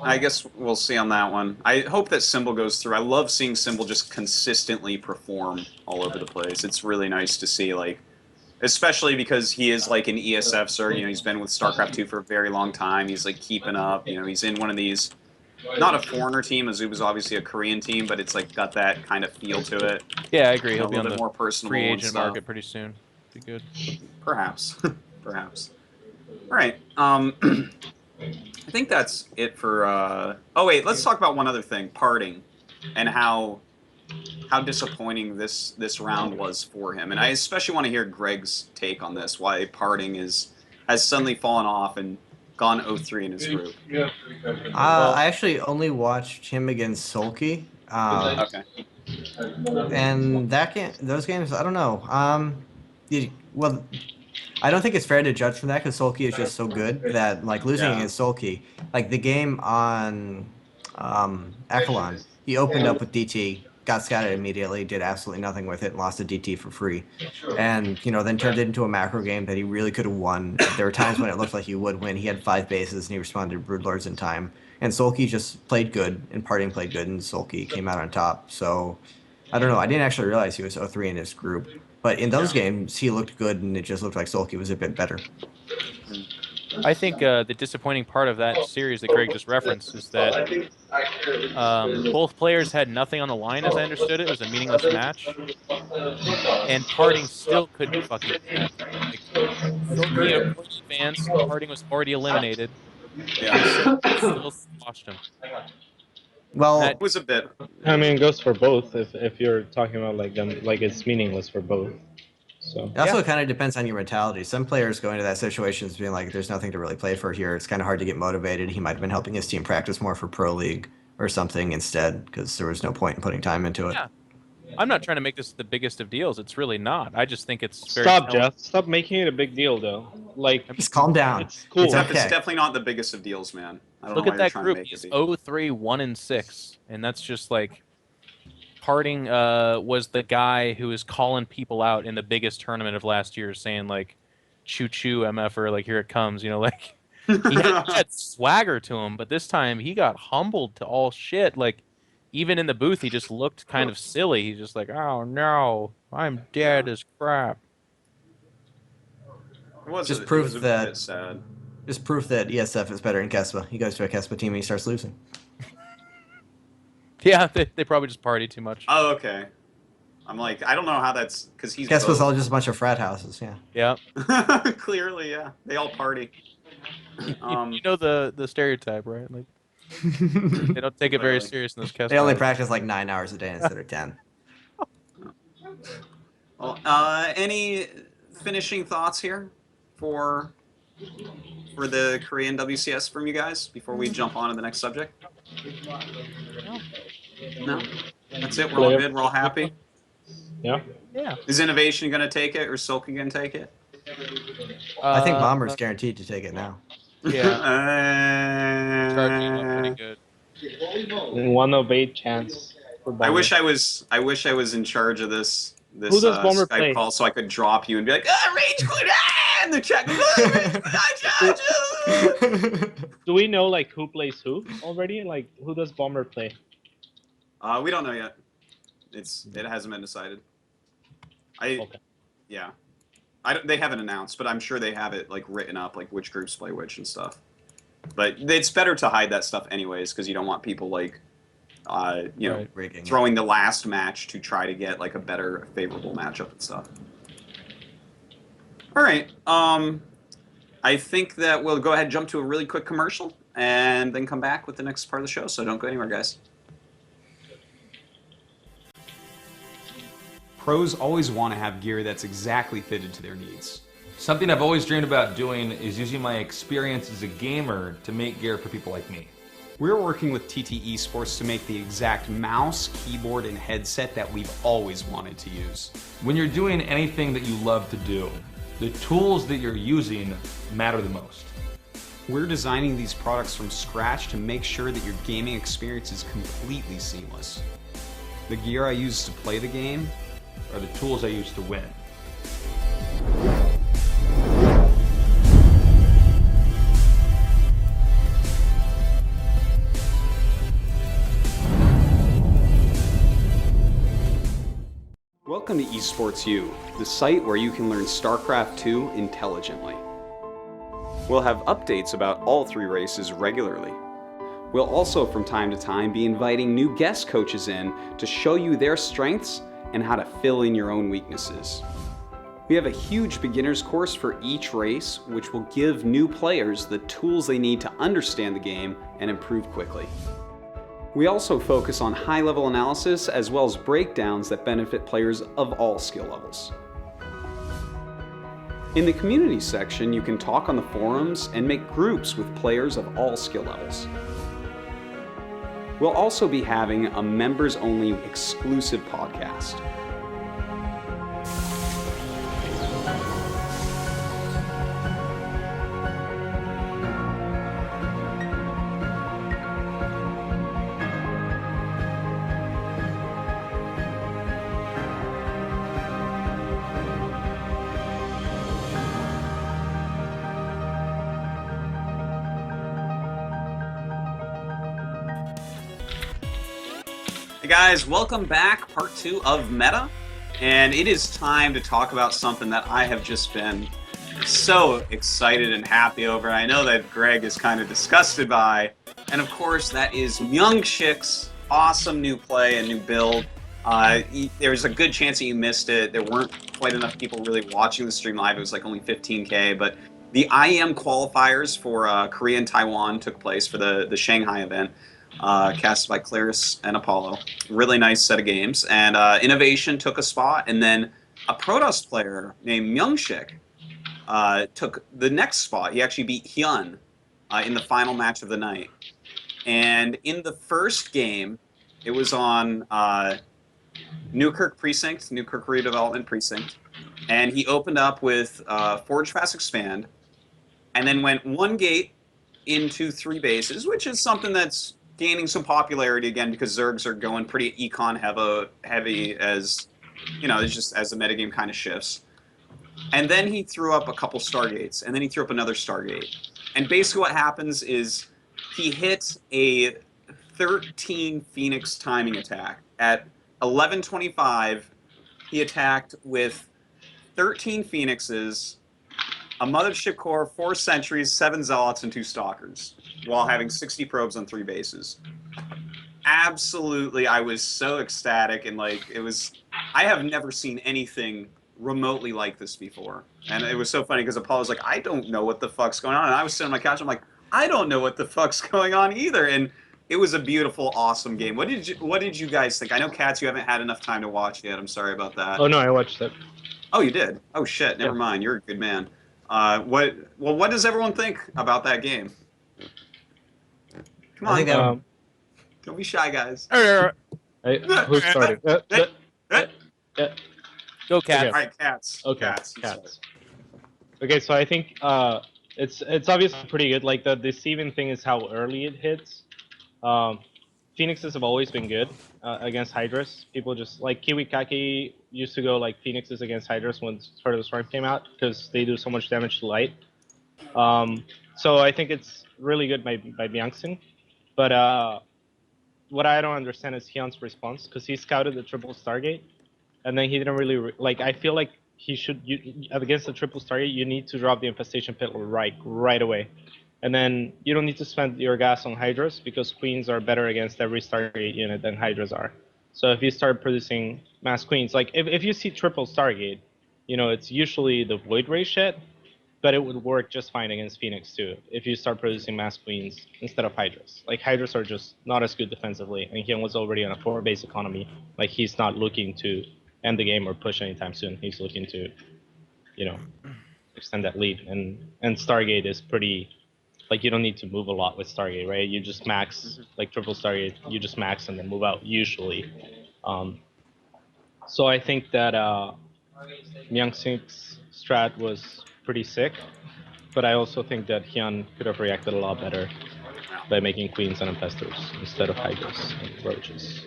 I guess we'll see on that one. I hope that Symbol goes through. I love seeing Symbol just consistently perform all over the place. It's really nice to see, like. Especially because he is like an ESF sir, he's been with StarCraft 2 for a very long time. He's like keeping up, he's in one of these, not a foreigner team. Azuba's obviously a Korean team, but it's like got that kind of feel to it. Yeah, I agree. He'll a be on little bit the more personable free and agent stuff. market pretty soon. Be good. Perhaps, perhaps. All right. I think that's it for. Oh wait, let's talk about one other thing: parting, and how disappointing this round was for him. And I especially want to hear Greg's take on this, why parting has suddenly fallen off and gone 0-3 in his group. I actually only watched him against Sulky. Okay. And those games, I don't know. Well, I don't think it's fair to judge from that because Sulky is just so good that, like, losing against Sulky, like the game on Echelon, he opened up with DT, got scattered immediately, did absolutely nothing with it, and lost a DT for free. And, then turned it into a macro game that he really could have won. There were times when it looked like he would win. He had 5 bases, and he responded to Broodlords in time. And Sulky just played good, and Parting played good, and Sulky came out on top. So, I don't know. I didn't actually realize he was 0-3 in his group. But in those games, he looked good, and it just looked like Sulky was a bit better. I think the disappointing part of that series that Greg just referenced is that both players had nothing on the line, as I understood it. It was a meaningless match. And Parting still couldn't fucking connect. Like, Sulky advanced, Parting was already eliminated. Yeah. Still squashed him. Well, It was a bit. I mean, it goes for both. If you're talking about like them, like it's meaningless for both. So it also kind of depends on your mentality. Some players go into that situation being like, there's nothing to really play for here. It's kind of hard to get motivated. He might have been helping his team practice more for Pro League or something instead because there was no point in putting time into it. I'm not trying to make this the biggest of deals. It's really not. I just think it's very Stop, telling. Jeff. Stop making it a big deal, though. Like, Just calm down. it's cool. It's It's okay. definitely not the biggest of deals, man. I don't Look know at why you're that trying group. to make He's it. 0-3, 1-6, and that's just like Parting was the guy who was calling people out in the biggest tournament of last year, saying like, "Choo choo, MFer, like here it comes," like he had swagger to him, but this time he got humbled to all shit. Like even in the booth, he just looked kind of silly. He's just like, "Oh no, I'm dead as crap." It was Just it proof was a that- bit sad. Just proof that ESF is better than Kespa. He goes to a Kespa team and he starts losing. Yeah, they probably just party too much. Oh, okay. I'm like, I don't know how that's because he's Kespa's both. all just a bunch of frat houses, yeah. Yeah, Clearly, yeah, they all party. you know the stereotype, right? Like they don't take it very Clearly. serious in those cast. They only practice like 9 hours a day instead of 10. Well, any finishing thoughts here for the Korean WCS from you guys before we jump on to the next subject? No, that's it. We're all good. We're all happy. Yeah. Yeah. Is Innovation going to take it, or Silky going to take it? I think Bomber's guaranteed to take it now. Yeah. Charging up pretty Uh, good. 108 chance. For I Bomber. wish I was in charge of this Who does Bomber Skype play? call so I could drop you and be like, Rage Quit, and the chat goes, Rage Quit, I charge you. Do we know like who plays who already? Like who does Bomber play? We don't know yet. It hasn't been decided. Okay. Yeah. They haven't announced, but I'm sure they have it like written up, like which groups play which and stuff. But it's better to hide that stuff anyways, because you don't want people like, Right. Rigging. throwing the last match to try to get like a better, favorable matchup and stuff. All right. I think that we'll go ahead and jump to a really quick commercial and then come back with the next part of the show. So don't go anywhere, guys. Pros always want to have gear that's exactly fitted to their needs. Something I've always dreamed about doing is using my experience as a gamer to make gear for people like me. We're working with TT Esports to make the exact mouse, keyboard, and headset that we've always wanted to use. When you're doing anything that you love to do, the tools that you're using matter the most. We're designing these products from scratch to make sure that your gaming experience is completely seamless. The gear I use to play the game Are the tools I use to win. Welcome to Esports U, the site where you can learn StarCraft 2 intelligently. We'll have updates about all 3 races regularly. We'll also from time to time be inviting new guest coaches in to show you their strengths and how to fill in your own weaknesses. We have a huge beginner's course for each race, which will give new players the tools they need to understand the game and improve quickly. We also focus on high-level analysis as well as breakdowns that benefit players of all skill levels. In the community section, you can talk on the forums and make groups with players of all skill levels. We'll also be having a members-only exclusive podcast. Hey guys, welcome back, part 2 of Meta, and it is time to talk about something that I have just been so excited and happy over. I know that Greg is kind of disgusted by, and of course that is Myungshik's awesome new play and new build. There's a good chance that you missed it. There weren't quite enough people really watching the stream live. It was like only 15K, but the IEM qualifiers for Korea and Taiwan took place for the Shanghai event. Cast by Claris and Apollo. Really nice set of games. And Innovation took a spot, and then a Protoss player named Myungshik took the next spot. He actually beat Hyun in the final match of the night. And in the first game, it was on Newkirk Precinct, Newkirk Redevelopment Precinct, and he opened up with Forge Fast Expand, and then went one gate into 3 bases, which is something that's gaining some popularity again because Zergs are going pretty econ heavy as it's just as the metagame kind of shifts. And then he threw up a couple Stargates, and then he threw up another Stargate. And basically what happens is he hit a 13 Phoenix timing attack. At 11:25, he attacked with 13 Phoenixes, a Mothership Core, 4 Sentries, 7 Zealots, and 2 Stalkers, while having 60 probes on 3 bases. Absolutely, I was so ecstatic, and I have never seen anything remotely like this before. And it was so funny because Apollo was like, I don't know what the fuck's going on. And I was sitting on my couch, I'm like, I don't know what the fuck's going on either. And it was a beautiful, awesome game. What did you guys think? I know, CatZ, you haven't had enough time to watch yet. I'm sorry about that. Oh no, I watched it. Oh, you did? Oh shit, never mind. You're a good man. What does everyone think about that game? Come on, don't be shy, guys. Hey, who started? Go, CatZ. All right, CatZ. Okay, CatZ. Okay, so I think it's obviously pretty good. Like the deceiving thing is how early it hits. Phoenixes have always been good against Hydras. People just like Kiwikaki used to go like Phoenixes against Hydras when Spur of the Storm came out because they do so much damage to light. So I think it's really good by Byung-Sin. But what I don't understand is Hyun's response because he scouted the triple Stargate, and then he didn't really I feel like he should against the triple Stargate you need to drop the Infestation Pit right away. And then you don't need to spend your gas on Hydras because Queens are better against every Stargate unit than Hydras are. So if you start producing mass Queens, like if you see triple Stargate, it's usually the Void Ray shit, but it would work just fine against Phoenix too if you start producing mass Queens instead of Hydras. Like Hydras are just not as good defensively, and Hyun was already on a 4-base economy. Like he's not looking to end the game or push anytime soon. He's looking to, extend that lead. And Stargate is pretty. Like, you don't need to move a lot with Stargate, right? You just max, like triple Stargate, you just max and then move out, usually. So I think that Myung-Sik's strat was pretty sick, but I also think that Hyun could have reacted a lot better by making Queens and Infestors instead of Hydras and Roaches.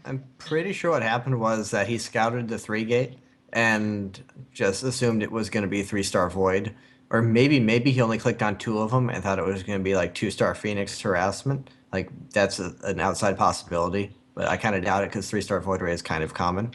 I'm pretty sure what happened was that he scouted the 3-gate and just assumed it was going to be 3-star Void. Or maybe he only clicked on 2 of them and thought it was going to be like 2-star Phoenix harassment. Like that's an outside possibility, but I kind of doubt it because 3-star Void Ray is kind of common.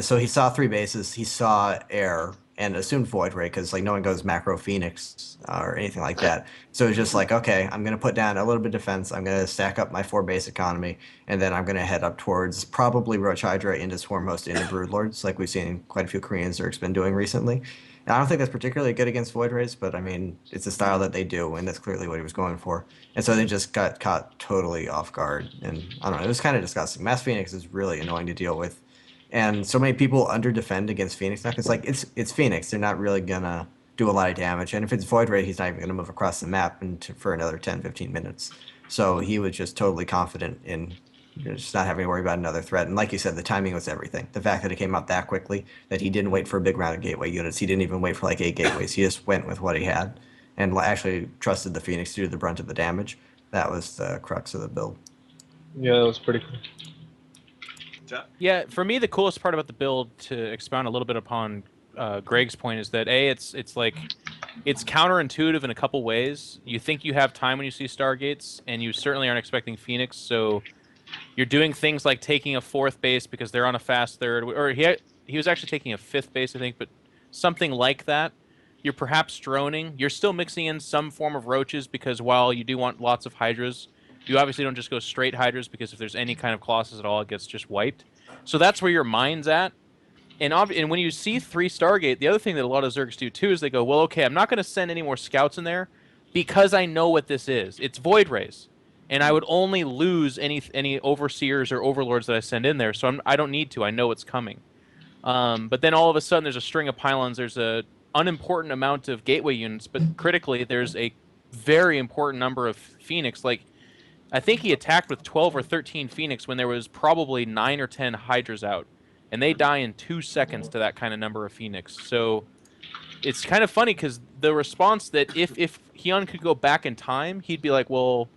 So he saw 3 bases, he saw air, and assumed Void Ray because like no one goes macro Phoenix or anything like that. So it's just like, okay, I'm going to put down a little bit of defense. I'm going to stack up my 4-base economy, and then I'm going to head up towards probably Roach Hydra into Swarmhost into Broodlords, like we've seen quite a few Korean Zergs been doing recently. And I don't think that's particularly good against Void Rays, but I mean, it's a style that they do, and that's clearly what he was going for. And so they just got caught totally off guard, and I don't know, it was kind of disgusting. Mass Phoenix is really annoying to deal with, and so many people under-defend against Phoenix now, because like, it's Phoenix, they're not really gonna do a lot of damage, and if it's Void Ray, he's not even gonna move across the map for another 10-15 minutes. So he was just totally confident in just not having to worry about another threat. And like you said, the timing was everything. The fact that it came out that quickly, that he didn't wait for a big round of gateway units. He didn't even wait for like 8 gateways. He just went with what he had and actually trusted the Phoenix to do the brunt of the damage. That was the crux of the build. Yeah, that was pretty cool. Yeah, for me, the coolest part about the build, to expound a little bit upon Greg's point, is that it's counterintuitive in a couple ways. You think you have time when you see Stargates, and you certainly aren't expecting Phoenix, so you're doing things like taking a 4th base because they're on a fast 3rd, or he was actually taking a 5th base, I think, but something like that. You're perhaps droning. You're still mixing in some form of Roaches because while you do want lots of Hydras, you obviously don't just go straight Hydras because if there's any kind of Colossus at all, it gets just wiped. So that's where your mind's at. And when you see 3 Stargate, the other thing that a lot of Zergs do too is they go, well, okay, I'm not going to send any more scouts in there because I know what this is. It's Void Rays. And I would only lose any Overseers or Overlords that I send in there, so I don't need to. I know it's coming. But then all of a sudden there's a string of pylons. There's a unimportant amount of gateway units, but critically there's a very important number of Phoenix. Like, I think he attacked with 12 or 13 Phoenix when there was probably 9 or 10 Hydras out. And they die in 2 seconds to that kind of number of Phoenix. So it's kind of funny because the response that if Hyun could go back in time, he'd be like, well,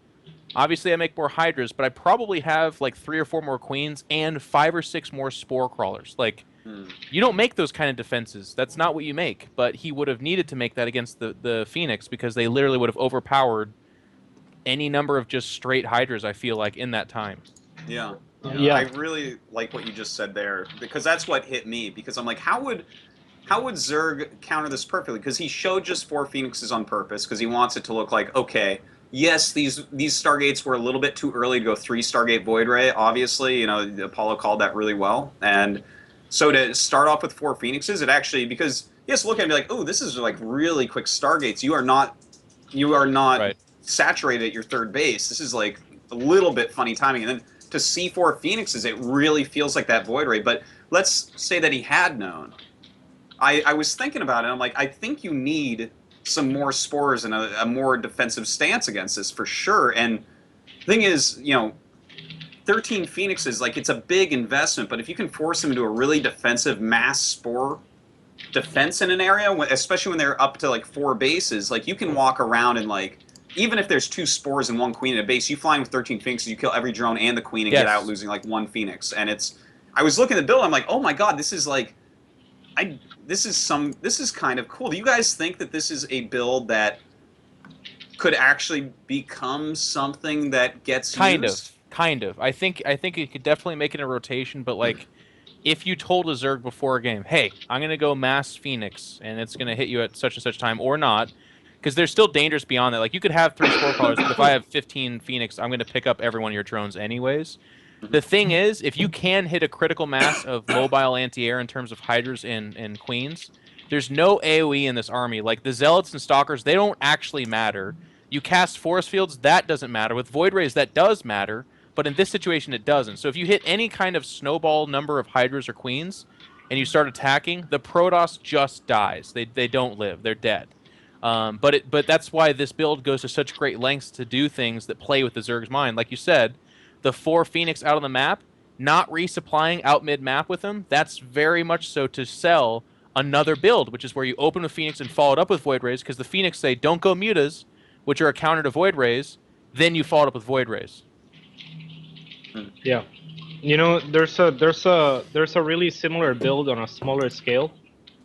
obviously I make more Hydras, but I probably have like 3 or 4 more Queens and 5 or 6 more Spore Crawlers. Like, you don't make those kind of defenses. That's not what you make. But he would have needed to make that against the Phoenix because they literally would have overpowered any number of just straight Hydras, I feel like, in that time. Yeah. Yeah. I really like what you just said there because that's what hit me. Because I'm like, how would Zerg counter this perfectly? Because he showed just 4 Phoenixes on purpose because he wants it to look like, okay, yes, these Stargates were a little bit too early to go 3 Stargate Void Ray. Obviously, you know, Apollo called that really well. And so to start off with 4 Phoenixes, it actually, because yes, look at it and be like, oh, this is like really quick Stargates. You are not Right. saturated at your 3rd base. This is like a little bit funny timing. And then to see 4 Phoenixes, it really feels like that Void Ray. But let's say that he had known. I was thinking about it. I'm like, I think you need some more spores and a more defensive stance against this for sure. And the thing is, you know, 13 Phoenixes, like, it's a big investment. But if you can force them into a really defensive mass spore defense in an area, especially when they're up to like 4 bases, like, you can walk around and like, even if there's 2 spores and 1 queen in a base, you fly in with 13 Phoenixes, you kill every drone and the queen and Yes. get out losing like 1 Phoenix. And it's, I was looking at the build, I'm like, oh my god, this is like, this is kind of cool. Do you guys think that this is a build that could actually become something that gets used? Kind of. I think you could definitely make it a rotation, but like, if you told a Zerg before a game, hey, I'm gonna go mass Phoenix and it's gonna hit you at such and such time, or not, because there's still dangers beyond that. Like, you could have 3 Spore Crawlers, but if I have 15 Phoenix, I'm gonna pick up every one of your drones anyways. The thing is, if you can hit a critical mass of mobile anti-air in terms of Hydras and Queens, there's no AoE in this army. Like, the Zealots and Stalkers, they don't actually matter. You cast Force Fields, that doesn't matter. With Void Rays, that does matter, but in this situation, it doesn't. So if you hit any kind of snowball number of Hydras or Queens, and you start attacking, the Protoss just dies. They don't live. They're dead. But that's why this build goes to such great lengths to do things that play with the Zerg's mind. Like you said, the 4 Phoenix out on the map, not resupplying out mid-map with them, that's very much so to sell another build, which is where you open with Phoenix and follow it up with Void Rays, because the Phoenix say, don't go mutas, which are a counter to Void Rays, then you follow it up with Void Rays. Yeah. You know, there's a really similar build on a smaller scale.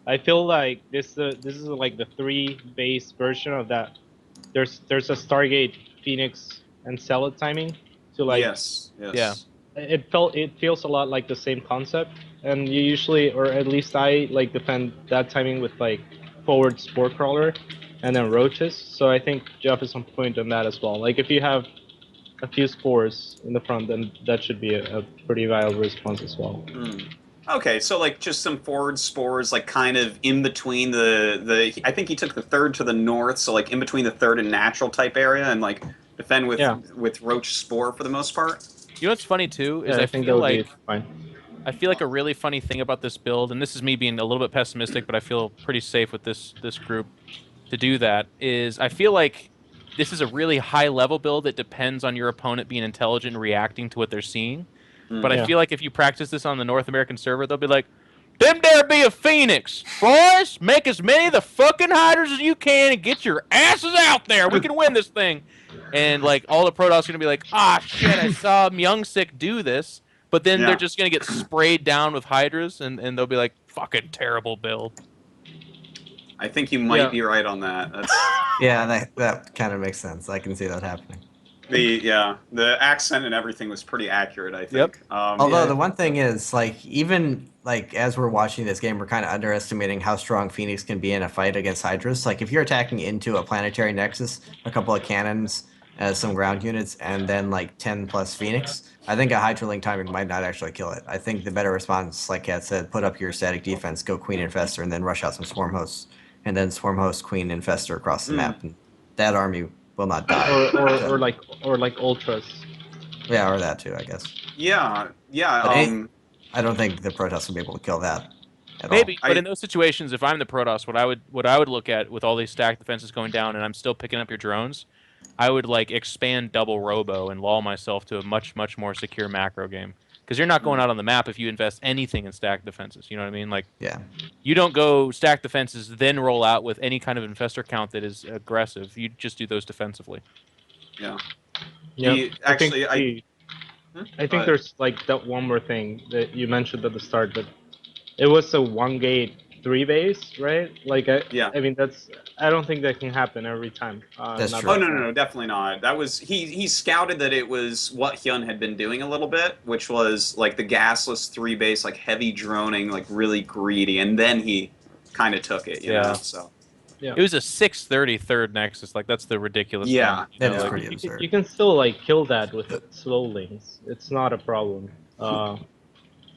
I feel like this is like the 3 base version of that. There's a Stargate Phoenix and Zealot timing to like Yes. Yeah. it feels a lot like the same concept, and you usually, or at least I, like defend that timing with like forward Spore Crawler and then roaches. So I think Jeff is on point on that as well. Like, if you have a few spores in the front, then that should be a pretty viable response as well. Okay, so like just some forward spores, like kind of in between the I think he took the 3rd to the north, so like in between the 3rd and natural type area, and like defend with roach spore for the most part. You know what's funny too is Yeah, I think feel that would like be fine. I feel like a really funny thing about this build, and this is me being a little bit pessimistic, but I feel pretty safe with this group to do that, is I feel like this is a really high level build that depends on your opponent being intelligent and reacting to what they're seeing. But I feel like if you practice this on the North American server, they'll be like, them there be a Phoenix. Boys, make as many of the fucking Hydras as you can and get your asses out there. We can win this thing. And like all the Protoss are going to be like, ah, shit, I saw Myung-Sik do this. But then they're just going to get sprayed down with Hydras, and they'll be like, fucking terrible build. I think you might be right on that. That's Yeah, that kind of makes sense. I can see that happening. the accent and everything was pretty accurate, I think. Yep. Although the one thing is, like, even like as we're watching this game, we're kind of underestimating how strong Phoenix can be in a fight against Hydras. Like, if you're attacking into a planetary nexus, a couple of cannons, some ground units, and then like 10 plus Phoenix, I think a Hydra link timing might not actually kill it. I think the better response, like CatZ said, put up your static defense, go Queen Infestor, and then rush out some Swarmhosts, and then Swarmhost Queen Infestor across the map, and that army will not die. or like ultras. Yeah, or that too, I guess. Yeah. But I don't think the Protoss will be able to kill that at Maybe, all. but in those situations, if I'm the Protoss, what I would look at with all these stacked defenses going down, and I'm still picking up your drones, I would like expand double robo and lull myself to a much more secure macro game. Because you're not going out on the map if you invest anything in stack defenses. You know what I mean? Like, Yeah. you don't go stack defenses, then roll out with any kind of infestor count that is aggressive. You just do those defensively. Yeah. Yeah. I think But- there's like that one more thing that you mentioned at the start, that it was a 1 gate 3 base, right? Like, Yeah. I mean, I don't think that can happen every time. That's not true. Oh that no, fast. definitely not. That was he scouted that it was what Hyun had been doing a little bit, which was like the gasless 3 base, like heavy droning, like really greedy, and then he kind of took it, you know. So Yeah. It was a 630 third Nexus. Like, that's the ridiculous Yeah. thing. That is like, pretty absurd. You can still like kill that with slow links. It's not a problem.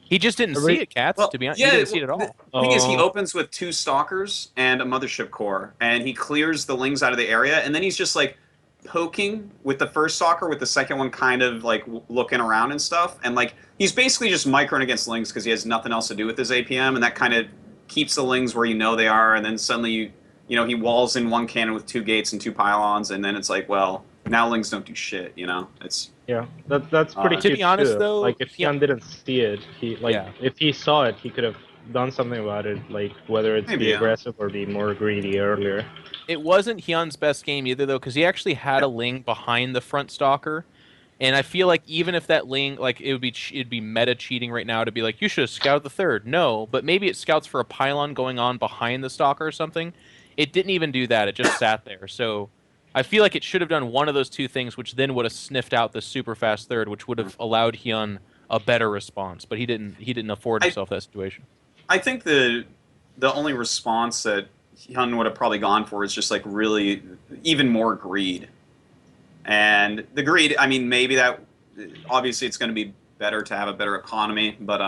he just didn't Every- see it, Cats, well, to be honest. yeah, he didn't see it at all. The thing is, he Oh. opens with 2 stalkers and a mothership core, and he clears the lings out of the area, and then he's just like poking with the first stalker, with the second one kind of like looking around and stuff, and like he's basically just microing against lings because he has nothing else to do with his APM, and that kind of keeps the lings where you know they are, and then suddenly you know he walls in 1 cannon with 2 gates and 2 pylons, and then it's like, well, now lings don't do shit, you know. It's Yeah, that's pretty To cute be honest, too. though, like if yeah. Hyun didn't see it, if he saw it, he could have done something about it. Like whether it's Maybe, be yeah. aggressive or be more greedy earlier. It wasn't Hyun's best game either, though, because he actually had a Ling behind the front stalker. And I feel like even if that Ling, like, it'd be meta cheating right now to be like, you should have scouted the third. No, but maybe it scouts for a pylon going on behind the stalker or something. It didn't even do that. It just sat there. So I feel like it should have done one of those two things, which then would have sniffed out the super fast third, which would have allowed Hyun a better response. But he didn't afford himself that situation. I think the only response that Hyun would have probably gone for is just like really even more greed. And the greed, I mean, maybe that obviously it's going to be better to have a better economy, but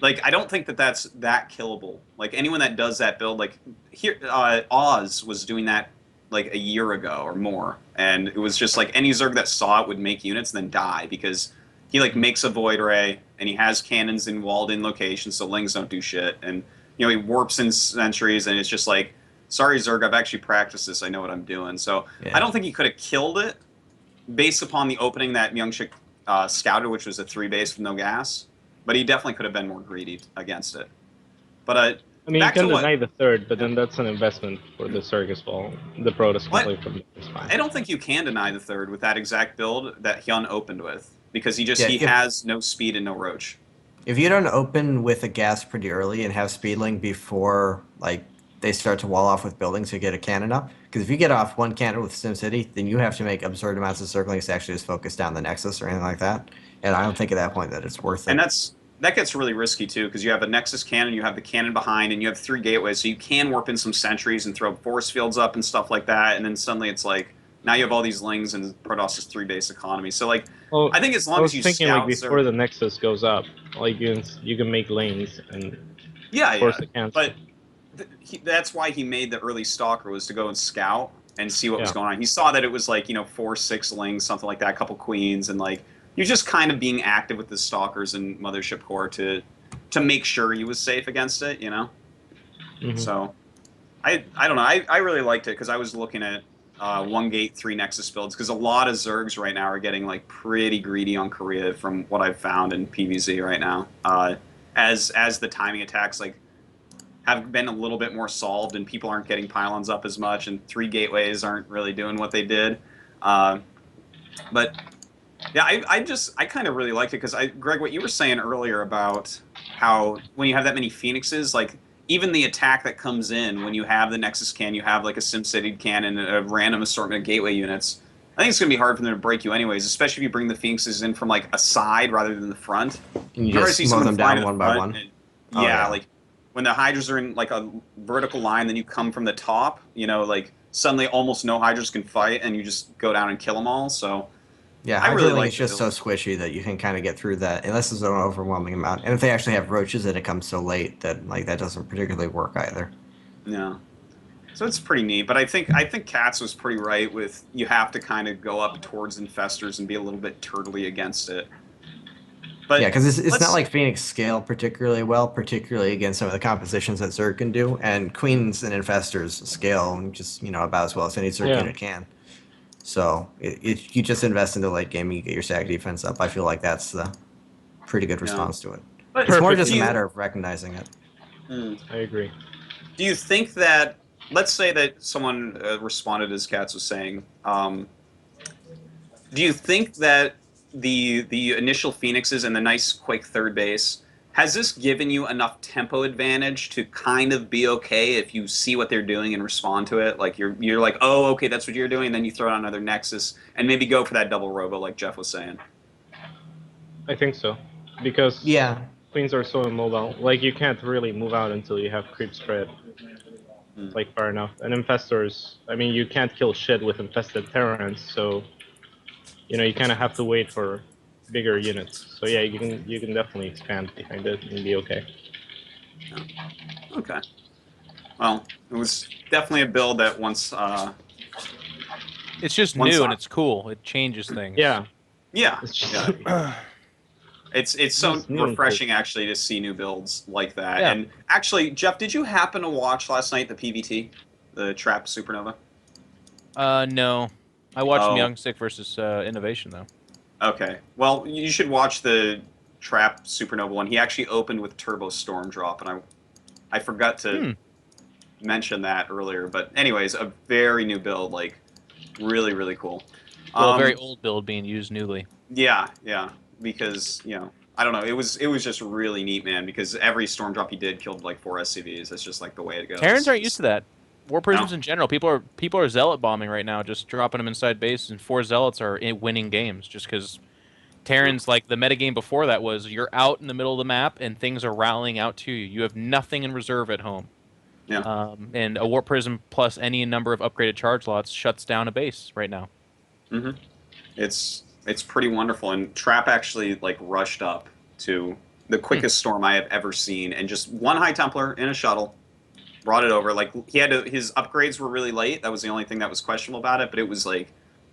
like I don't think that that's that killable. Like anyone that does that build, like here, Oz was doing that like a year ago or more, and it was just like any Zerg that saw it would make units and then die because he like makes a void ray and he has cannons in walled in locations so lings don't do shit, and you know he warps in sentries and it's just like, sorry Zerg, I've actually practiced this, I know what I'm doing. So Yeah. I don't think he could have killed it based upon the opening that Myungshik scouted, which was a 3 base with no gas, but he definitely could have been more greedy against it. But I mean, you back can to what- deny the third, but then that's an investment for the Zerg as well. The Protoss can What? play from the spine. I don't think you can deny the third with that exact build that Hyun opened with, because he Yeah, if- has no speed and no roach. If you don't open with a gas pretty early and have speedling before like they start to wall off with buildings to get a cannon up, because if you get off 1 cannon with SimCity, then you have to make absurd amounts of circlings to actually just focus down the Nexus or anything like that. And I don't think at that point that it's worth it. And that gets really risky too, because you have a Nexus cannon, you have the cannon behind, and you have 3 gateways, so you can warp in some sentries and throw force fields up and stuff like that, and then suddenly it's like, now you have all these lings and Protoss' 3 base economy. So like, Well, I think as I long was as you thinking scout like before Zerg- the Nexus goes up, like you can make lanes and yeah, force yeah. the cancel. But that's why he made the early stalker, was to go and scout and see what was Yeah. going on. He saw that it was like, you know, 4-6 lings, something like that, a couple queens, and like you're just kind of being active with the stalkers and mothership core to make sure he was safe against it, you know. Mhm. So I don't know. I really liked it because I was looking at 1 gate 3 Nexus builds, because a lot of Zergs right now are getting like pretty greedy on Korea from what I've found in PvZ right now. As the timing attacks like have been a little bit more solved and people aren't getting pylons up as much and 3 gateways aren't really doing what they did. But yeah, I kind of really liked it because Greg, what you were saying earlier about how when you have that many Phoenixes, like even the attack that comes in when you have the Nexus cannon, you have like a SimCity cannon, a random assortment of gateway units. I think it's going to be hard for them to break you anyways, especially if you bring the Phoenixes in from like a side rather than the front. And you Remember I just see mow someone them fly down to the one by front one. and- Oh, yeah, yeah. like when the Hydras are in like a vertical line, then you come from the top, you know, like suddenly almost no Hydras can fight and you just go down and kill them all. So Yeah, I really Hydroling like is just the so squishy that you can kind of get through that, unless there's an overwhelming amount. And if they actually have roaches, and it comes so late that like that doesn't particularly work either. yeah. So it's pretty neat, but I think CatZ was pretty right with you have to kind of go up towards infestors and be a little bit turtly against it. But Yeah, because it's let's- not like Phoenix scale particularly well, particularly against some of the compositions that Zerg can do, and Queens and Infestors scale just about as well as any Zerg Yeah. unit can. So you just invest in the late game, you get your stack defense up. I feel like that's the pretty good response to it. But It's more just do a you- matter of recognizing it. I agree. Do you think that, let's say that someone responded as CatZ was saying, do you think that the initial Phoenixes and the nice quick third base, has this given you enough tempo advantage to kind of be okay if you see what they're doing and respond to it? Like you're like, oh, okay, that's what you're doing, and then you throw out another Nexus and maybe go for that double robo like Jeff was saying. I think so, because Yeah. Queens are so immobile. Like you can't really move out until you have creep spread like far enough. And infestors, I mean, you can't kill shit with infested Terrans, so you know you kind of have to wait for bigger units. So yeah, you can definitely expand behind it and be okay. Okay. Well, it was definitely a build that once. It's just new and it's cool. It changes things. Yeah. Yeah. It's just, Yeah. It's so It's new and refreshing actually to see new builds like that. Yeah. And actually, Jeff, did you happen to watch last night the PVT, the Trap Supernova? No. I watched Oh. Young Sick versus Innovation though. Okay. Well, you should watch the Trap Supernova one. He actually opened with Turbo Storm Drop, and I forgot to mention that earlier. But anyways, a very new build, like really, really cool. Well, a very old build being used newly. Yeah, yeah. Because, you know, I don't know, it was just really neat, man, because every storm drop he did killed like 4 SCVs. That's just like the way it goes. Terrans aren't used to that. War prisms No. in general, people are zealot bombing right now, just dropping them inside base, and 4 zealots are winning games just because Terrans, like the metagame before that was you're out in the middle of the map and things are rallying out to you. You have nothing in reserve at home. Yeah. And a Warp Prism plus any number of upgraded charge lots shuts down a base right now. Mm-hmm. It's pretty wonderful, and Trap actually like rushed up to the quickest storm I have ever seen, and just one High Templar in a shuttle, brought it over. Like he had his upgrades were really late. That was the only thing that was questionable about it, but it was like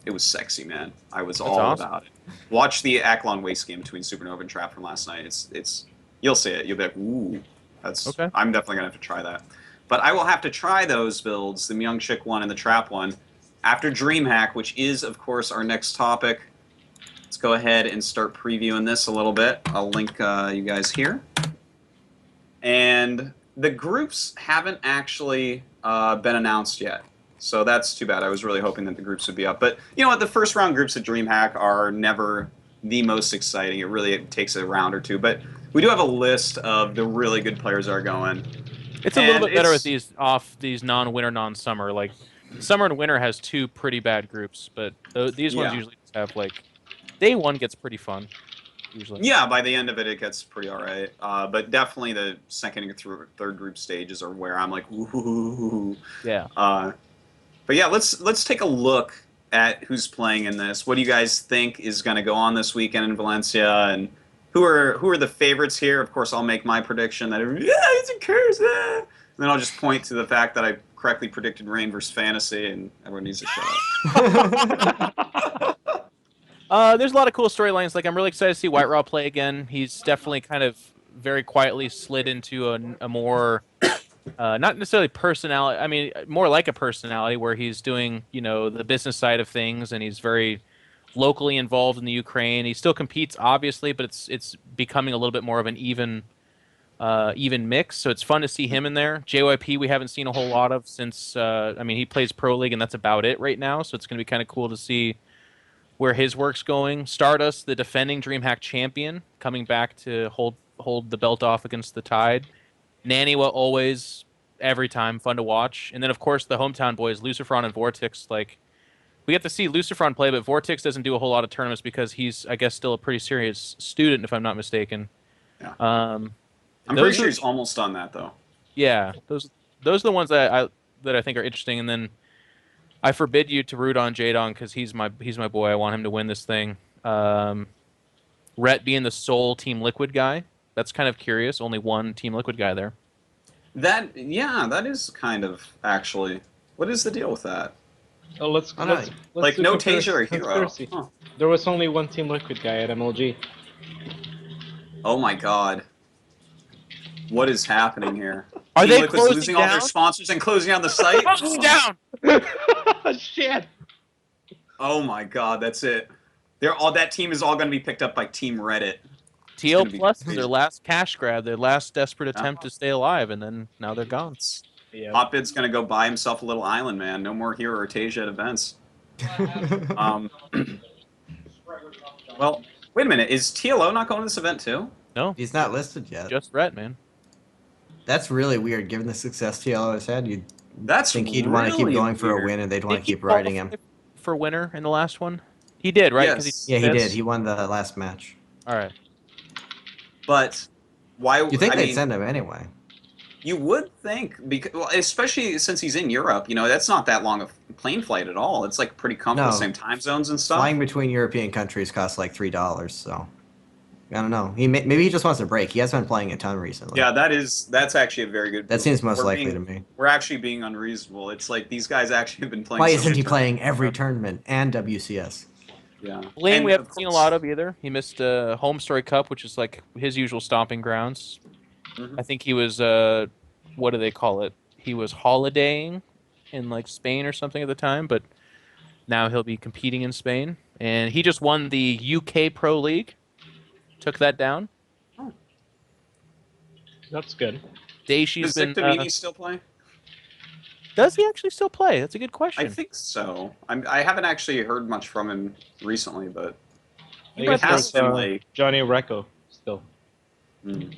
it was sexy, man. I was all awesome. about it. Watch the Aklon Waste game between Supernova and Trap from last night. It's you'll see it. You'll be like, ooh, that's Okay. I'm definitely gonna have to try that. But I will have to try those builds, the Myung Chick one and the Trap one, after Dreamhack, which is of course our next topic. Let's go ahead and start previewing this a little bit. I'll link you guys here. And the groups haven't actually been announced yet. So that's too bad. I was really hoping that the groups would be up. But you know what? The first round groups at DreamHack are never the most exciting. It takes a round or two. But we do have a list of the really good players that are going. It's a little And bit better it's- with these non-winter, non-summer. Like summer and winter has 2 pretty bad groups, but these ones Yeah. usually just have like day 1 gets pretty fun. Usually. Yeah, by the end of it, it gets pretty all right. But definitely the second and third group stages are where I'm like, ooh. Yeah. But yeah, let's take a look at who's playing in this. What do you guys think is going to go on this weekend in Valencia, and who are the favorites here? Of course, I'll make my prediction that it's a curse. And then I'll just point to the fact that I correctly predicted Rain versus Fantasy, and everyone needs to shut up. There's a lot of cool storylines. Like I'm really excited to see White Raw play again. He's definitely kind of very quietly slid into a more not necessarily personality. I mean, more like a personality where he's doing the business side of things, and he's very locally involved in the Ukraine. He still competes, obviously, but it's becoming a little bit more of an even mix. So it's fun to see him in there. JYP we haven't seen a whole lot of since. I mean, he plays Pro League, and that's about it right now. So it's going to be kind of cool to see where his work's going. Stardust, the defending DreamHack champion, coming back to hold the belt off against the Tide. Naniwa always, every time, fun to watch. And then, of course, the hometown boys, Lucifron and Vortex. Like, we get to see Lucifron play, but Vortex doesn't do a whole lot of tournaments because he's, I guess, still a pretty serious student, if I'm not mistaken. Yeah. I'm pretty sure he's almost done that, though. Yeah, those are the ones that I think are interesting. And then I forbid you to root on Jadon because he's my boy. I want him to win this thing. Rhett being the sole Team Liquid guy. That's kind of curious. Only one Team Liquid guy there. That is kind of actually. What is the deal with that? Oh, let's Like do no conspiracy- Taser or Hero. conspiracy. Huh. There was only one Team Liquid guy at MLG. Oh my God. What is happening here? Are Team they Liquid's closing losing all their down? sponsors and closing down the site? Closing down. Shit! Oh my God, that's it. That team is all going to be picked up by Team Reddit. TL gonna be Plus is crazy. their last cash grab, their last desperate Yeah. attempt to stay alive, and then now they're gone. Yeah. Hotbit's going to go buy himself a little island, man. No more Hero Rotasia at events. Um, well, wait a minute. Is TLO not going to this event too? No, He's not listed yet. just Rhett, man. That's really weird, given the success TLO has had. You'd That's think he'd want to keep really going for a weird. win, and they'd want Did to he keep riding him. qualify for winner in the last one? He did, right? 'Cause Yes. Yeah, he Yes. did. He won the last match. All right. But why? You think I they'd mean, send him anyway? You would think, because, well, especially since he's in Europe, that's not that long of plane flight at all. It's like pretty comfortable, No. same time zones and stuff. Flying between European countries costs like $3, so I don't know. Maybe he just wants a break. He hasn't been playing a ton recently. Yeah, that's actually a very good. That seems most we're likely being- to me. We're actually being unreasonable. It's like these guys actually have been playing. Why so isn't many he playing tournaments. every tournament and WCS? Yeah, Blaine, And we haven't of seen a course- lot of either. He missed Home Story Cup, which is like his usual stomping grounds. Mhm. I think he was, what do they call it? He was holidaying in like Spain or something at the time, but now he'll be competing in Spain. And he just won the UK Pro League. Took that down. That's good. Daishi's Does been. Victorini still play? Does he actually still play? That's a good I question. think so. I haven't actually heard much from him recently, but I it guess has there's been like. Johnny Recco still. mm.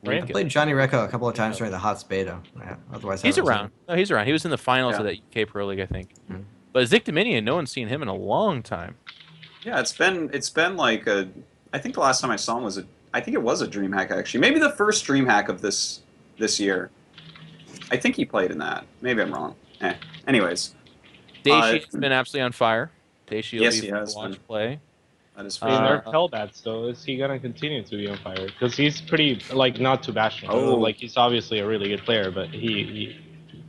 Right? I played Johnny Recco a couple of times during the HOTS beta. Yeah, otherwise, I He's haven't seen around. No, he's around. He was in the finals Yeah. of that UK Pro League, I think. Mhm. But Zic Dominion, no one's seen him in a long time. Yeah, it's been like a. I think the last time I saw him was I think it was a DreamHack actually. Maybe the first DreamHack of this year. I think he played in that. Maybe I'm wrong. Anyways, Daishi's been absolutely on fire. Daishi will Yes, be he fun has to watch been. play. that is I mean, fair. they're Hellbats, though. Is he gonna continue to be on fire? Because he's pretty, like, not too bashful. Oh. Like, he's obviously a really good player, but he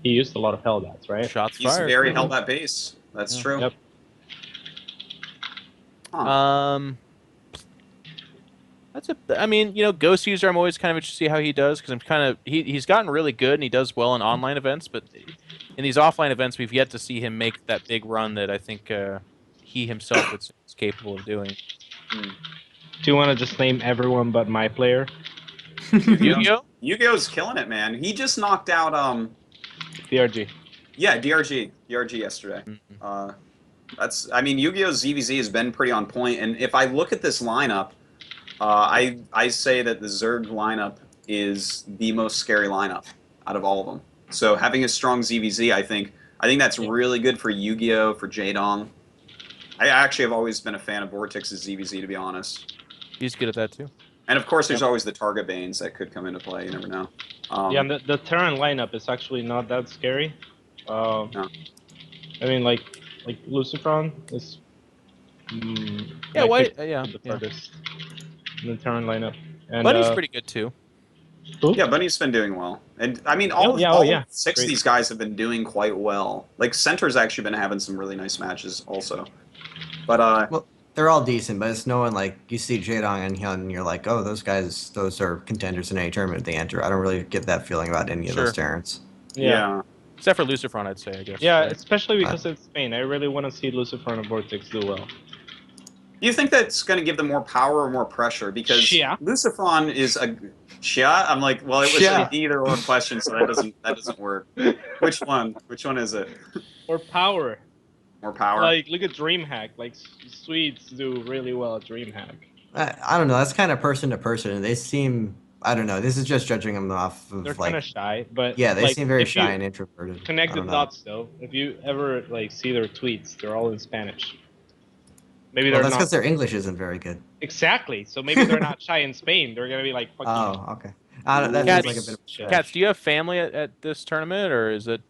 used a lot of Hellbats, right? Shots He's fired. very Hellbat base. That's Yeah. true. Yep. Huh. That's I mean, Ghost User, I'm always kind of interested to see how he does because I'm kind of he's gotten really good and he does well in online events, but in these offline events, we've yet to see him make that big run that I think he himself is capable of doing. Do you want to just name everyone but my player? Yu-Gi-Oh? Yu-Gi-Oh's killing it, man. He just knocked out DRG. yeah, DRG yesterday. Mhm. I mean, Yu-Gi-Oh's ZVZ has been pretty on point, and if I look at this lineup, I say that the Zerg lineup is the most scary lineup out of all of them. So having a strong ZVZ, I think that's really good for Yu-Gi-Oh, for Jaedong. I actually have always been a fan of Vortex's ZVZ, to be honest. He's good at that too. And of course, there's always the Targa Banes that could come into play. You never know. Yeah, and the Terran lineup is actually not that scary. No. I mean, like Lucifron is. Yeah, like, White. the Yeah. farthest in the Terran lineup. And, Buddy's pretty good too. who? Yeah, Bunny's been doing well, and I mean, Oh, yeah. six of Great. these guys have been doing quite well. Like Center's actually been having some really nice matches, also. But Well, they're all decent, but it's no one like you see Jaedong and Hyun, and you're like, oh, those guys, those are contenders in any tournament they enter. I don't really get that feeling about any of Sure. those Terrans. yeah. Except for Lucifron, I'd say, I guess. Yeah, Right? especially because it's Spain. I really want to see Lucifron and Vortex do well. Do you think that's going to give them more power or more pressure? Because Xia. Lucifron is a Xia. I'm like, well, it was Xia. an either or question, so that doesn't work. Which one? Which one is it? Or power. More power. Like, look at Dreamhack. Like, Swedes do really well at Dreamhack. I don't know. That's kind of person to person, and they seem. I don't know. This is just judging them off of They're like. kind of shy, but Yeah, they like, seem very if you shy and introverted. Connect I the don't know. dots, though. If you ever like see their tweets, they're all in Spanish. Maybe Well, they're that's not because their English isn't very good. exactly. So maybe they're not shy in Spain. They're gonna be like fucking. Oh, okay. that Cats- sounds like a bit of a stretch. Cats, do you have family at this tournament, or is it?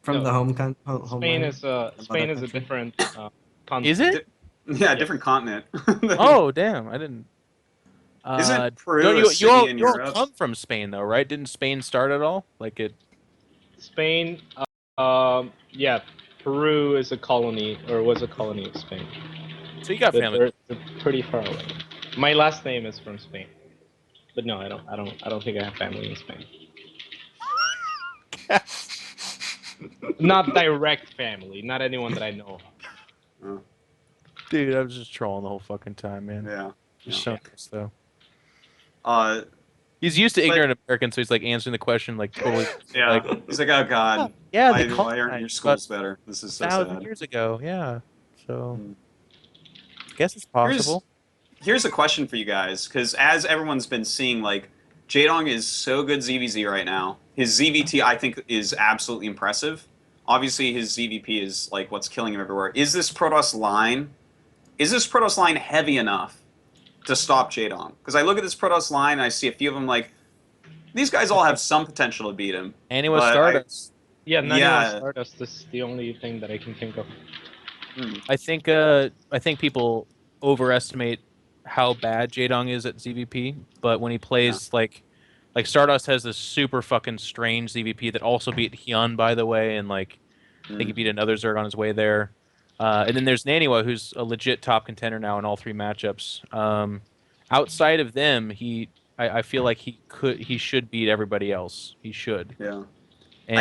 From No. the home Spain homeland? is a country? different. Continent. Is it? yeah, different continent. Oh, damn! I didn't. Isn't Peru don't a you, city you all, in you all Europe? come from Spain though, right? Didn't Spain start at all? Like it? Spain. Yeah. Peru is a colony, or was a colony of Spain. So you got But family. they're pretty far away. My last name is from Spain, but no, I don't think I have family in Spain. Not direct family, not anyone that I know of. Dude, I was just trolling the whole fucking time, man. Yeah. Just so nice, though. Uh, He's used to ignorant Americans, so he's like answering the question like totally. yeah. Like, He's like, oh god. yeah, why, they called why aren't your schools better? This is so 1,000 sad. years ago. Yeah. So, Mm. I guess it's possible. Here's a question for you guys, because as everyone's been seeing, like, Jaedong is so good ZVZ right now. His ZVT, I think, is absolutely impressive. Obviously, his ZVP is, like, what's killing him everywhere. Is this Protoss line heavy enough to stop Jaedong? Because I look at this Protoss line, and I see a few of them, like, these guys all have some potential to beat him. And he was Stardust. Yeah, Yeah. Stardust is the only thing that I can think of. I think people overestimate how bad Jaedong is at ZVP, but when he plays like Stardust has this super fucking strange ZVP that also beat Hyun, by the way, and like I think he beat another Zerg on his way there. And then there's Naniwa, who's a legit top contender now in all 3 matchups. Outside of them, I feel like he should beat everybody else. He should. Yeah. And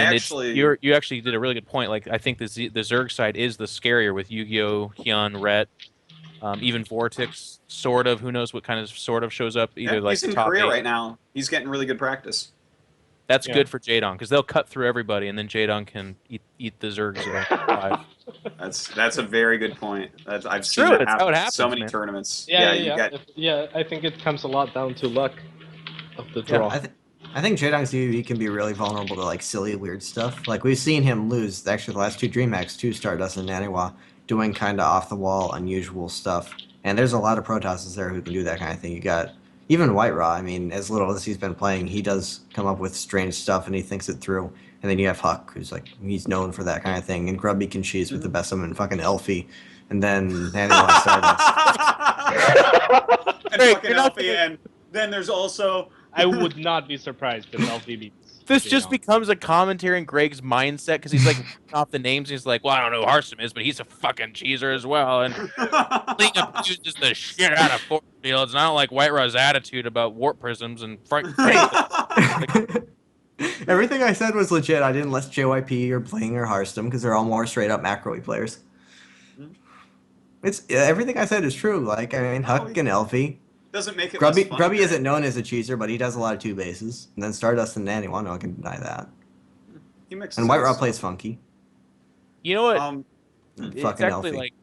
you actually did a really good point. Like I think the Zerg side is the scarier with Yu-Gi-Oh, Hyun, Rhett, even Vortex, sort of. Who knows what kind of sort of shows up? Either like he's in top Korea 8. right now. He's getting really good practice. That's good for Jaedong because they'll cut through everybody, and then Jaedong can eat the Zergs alive. That's a very good point. I've seen true. that That's how it happen in happens, so many man. tournaments. Yeah, I think it comes a lot down to luck of the draw. I think Jaedong's ZVP can be really vulnerable to like silly, weird stuff. Like we've seen him lose actually the last 2 Dreamhacks to Stardust and Naniwa, doing kind of off the wall, unusual stuff. And there's a lot of Protosses there who can do that kind of thing. You got even White Raw. I mean, as little as he's been playing, he does come up with strange stuff and he thinks it through. And then you have Huck, who's like he's known for that kind of thing, and Grubby can cheese with the best of them, and fucking Elfie, and then Naniwa Stardust. And fucking Elfie, and then there's also. I would not be surprised if Elfie beats. This just becomes a commentary in Greg's mindset because he's like off the names. He's like, well, I don't know who Harsum is, but he's a fucking cheeser as well. And Liam uses the shit out of force fields. And I don't like White Raw's attitude about warp prisms and Everything I said was legit. I didn't list JYP or Bling or Hearthstone because they're all more straight up macro-y players. It's everything I said is true. Like I mean, Huck and Elfie. Doesn't make it Grubby, less fun, Grubby isn't known as a cheeser, but he does a lot of 2 bases. And then Stardust and Naniwa, no one can deny that. He mixes and White Raw plays funky. You know what? It's fucking actually Elfie. like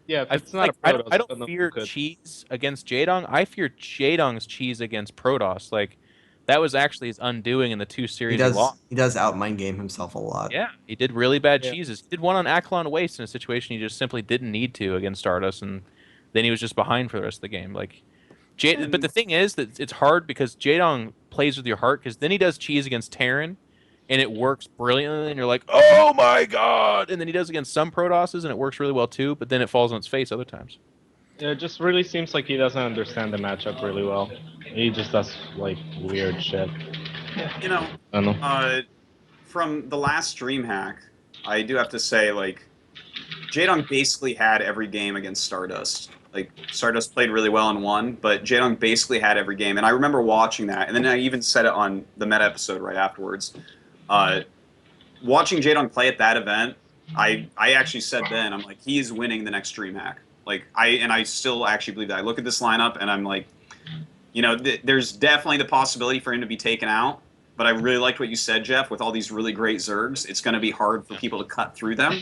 Yeah, it's not I don't fear cheese against Jaedong. I fear Jaedong's cheese against Protoss. Like that was actually his undoing in the 2 series he lost. He does out mind game himself a lot. Yeah, he did really bad cheeses. He did one on Aklon Waste in a situation he just simply didn't need to against Stardust, and then he was just behind for the rest of the game. Like. But the thing is that it's hard because Jaedong plays with your heart because then he does cheese against Terran and it works brilliantly and you're like, oh my god! And then he does against some Protosses and it works really well too, but then it falls on its face other times. Yeah, it just really seems like he doesn't understand the matchup really well. He just does like weird shit. You know, I don't know. From the last Dreamhack, I do have to say, like, Jaedong basically had every game against Stardust. Like, Stardust played really well and won, but Jaedong basically had every game. And I remember watching that, and then I even said it on the Meta episode right afterwards. Watching Jaedong play at that event, I actually said then, I'm like, he is winning the next Dreamhack. Like, I still actually believe that. I look at this lineup, and I'm like, you know, there's definitely the possibility for him to be taken out. But I really liked what you said, Jeff, with all these really great Zergs. It's going to be hard for people to cut through them.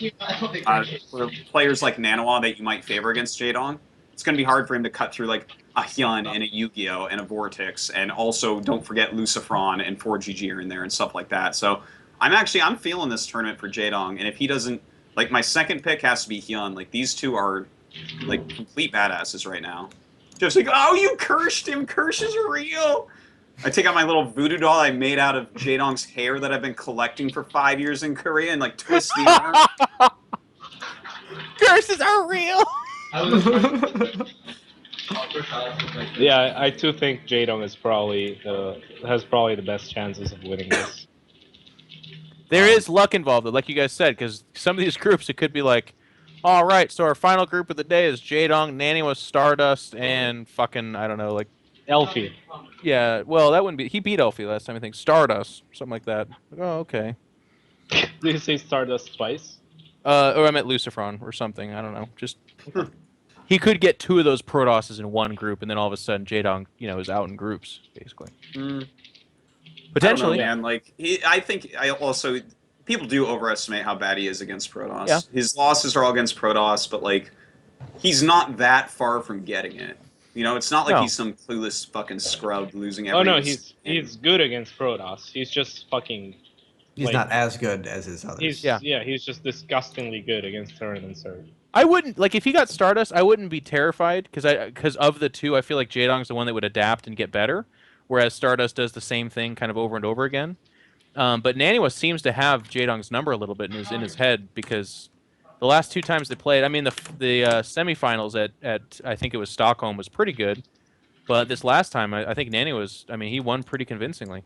For players like Naniwa that you might favor against Jaedong, it's going to be hard for him to cut through like a Hyun and a Yu-Gi-Oh! And a Vortex, and also don't forget Lucifron and 4GG are in there and stuff like that. So I'm feeling this tournament for Jaedong, and if he doesn't, like, my second pick has to be Hyun. Like, these two are like complete badasses right now. Jeff's like, oh, you cursed him. Curse is real. I take out my little voodoo doll I made out of Jaedong's hair that I've been collecting for 5 years in Korea and like twist the arm. Curses are real. Yeah, I too think Jaedong is has probably the best chances of winning this. There is luck involved, like you guys said, because some of these groups it could be like, all right, so our final group of the day is Jaedong, Naniwa, Stardust, and fucking I don't know, like Elfie. Yeah, well that wouldn't be. He beat Elfie last time, I think. Stardust, something like that. Like, oh, okay. Did you say Stardust twice? Or I meant Lucifron or something. I don't know. Just he could get 2 of those Protosses in one group, and then all of a sudden Jaedong, is out in groups basically. Potentially, I don't know, man. Like I think people do overestimate how bad he is against Protoss. Yeah. His losses are all against Protoss, but like he's not that far from getting it. It's not like No. he's some clueless fucking scrub losing every. Oh no, he's good against Protoss. He's just fucking. He's not as good as his others. He's just disgustingly good against Terran and Surge. I wouldn't like if he got Stardust. I wouldn't be terrified because of the 2, I feel like Jaedong's the one that would adapt and get better, whereas Stardust does the same thing kind of over and over again. But Naniwa seems to have Jaedong's number a little bit in his head because the last 2 times they played, I mean the semifinals at I think it was Stockholm was pretty good, but this last time I think he won pretty convincingly.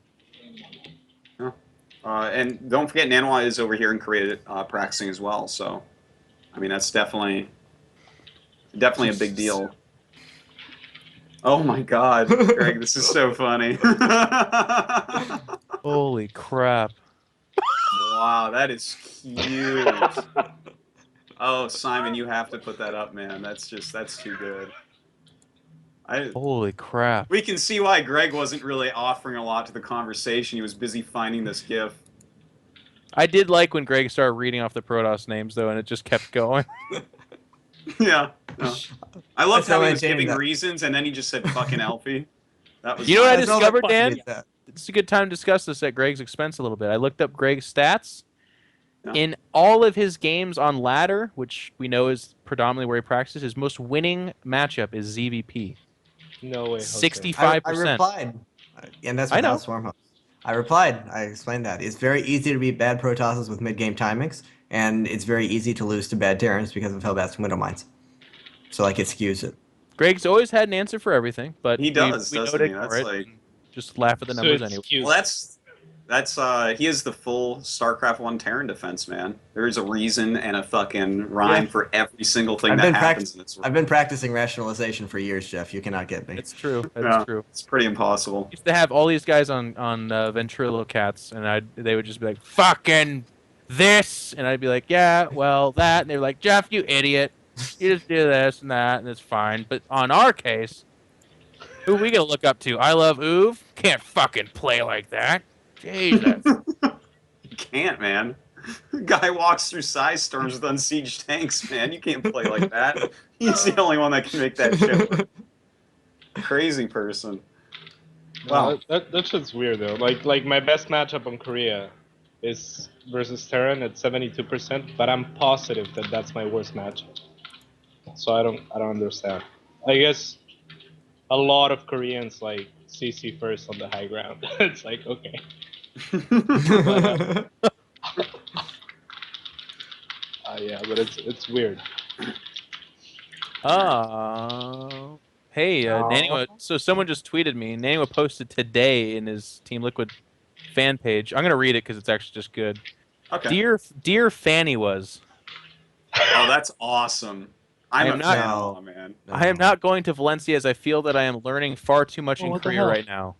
And don't forget, Nanwa is over here in Korea practicing as well. So, I mean, that's definitely a big deal. Oh my God, Greg, this is so funny. Holy crap! Wow, that is huge. Oh, Simon, you have to put that up, man. That's too good. Holy crap! We can see why Greg wasn't really offering a lot to the conversation. He was busy finding this GIF. I did like when Greg started reading off the Protoss names, though, and it just kept going. Yeah. No. I loved how he was maintaining giving that. reasons, and then he just said fucking Elfie. That was You know what I That's all discovered, that Dan? fucking is. It's a good time to discuss this at Greg's expense a little bit. I looked up Greg's stats. Yeah. In all of his games on ladder, which we know is predominantly where he practices, his most winning matchup is ZVP. No way. 65%. I replied, and that's I know. without Swarmhosts. I replied. I explained that it's very easy to beat bad Protosses with mid-game timings, and it's very easy to lose to bad Terrans because of Hellbats and Widow Mines. So like it skews it. Greg's always had an answer for everything, but He does, we know doesn't to he? ignore That's it like- and just laugh at the numbers it's anyway. cute. Well, that's he is the full StarCraft 1 Terran defense, man. There's a reason and a fucking rhyme for every single thing that happens in this world. I've been practicing rationalization for years, Jeff. You cannot get me. It's true. That's Yeah, true. It's pretty impossible. Used to have all these guys on ventriloquist cats, and they would just be like, "Fucking this," and I'd be like, "Yeah, well that," and they were like, "Jeff, you idiot, you just do this and that, and it's fine." But on our case, who we gonna look up to? I love Uv. Can't fucking play like that. Jesus. You can't, man. Guy walks through size storms with unsieged tanks, man. You can't play like that. He's the only one that can make that shit. Crazy person. Wow. That shit's weird though. Like my best matchup on Korea is versus Terran at 72%, but I'm positive that that's my worst matchup. So I don't understand. I guess a lot of Koreans like CC first on the high ground. It's like okay. Yeah, but it's weird. Hey, Naniwa. So someone just tweeted me. Naniwa posted today in his Team Liquid fan page. I'm gonna read it because it's actually just good. Okay. Dear Fanny was. Oh, that's awesome. I I'm am a not- fan, No. man. I am not going to Valencia as I feel that I am learning far too much in what the Korea hell? right now.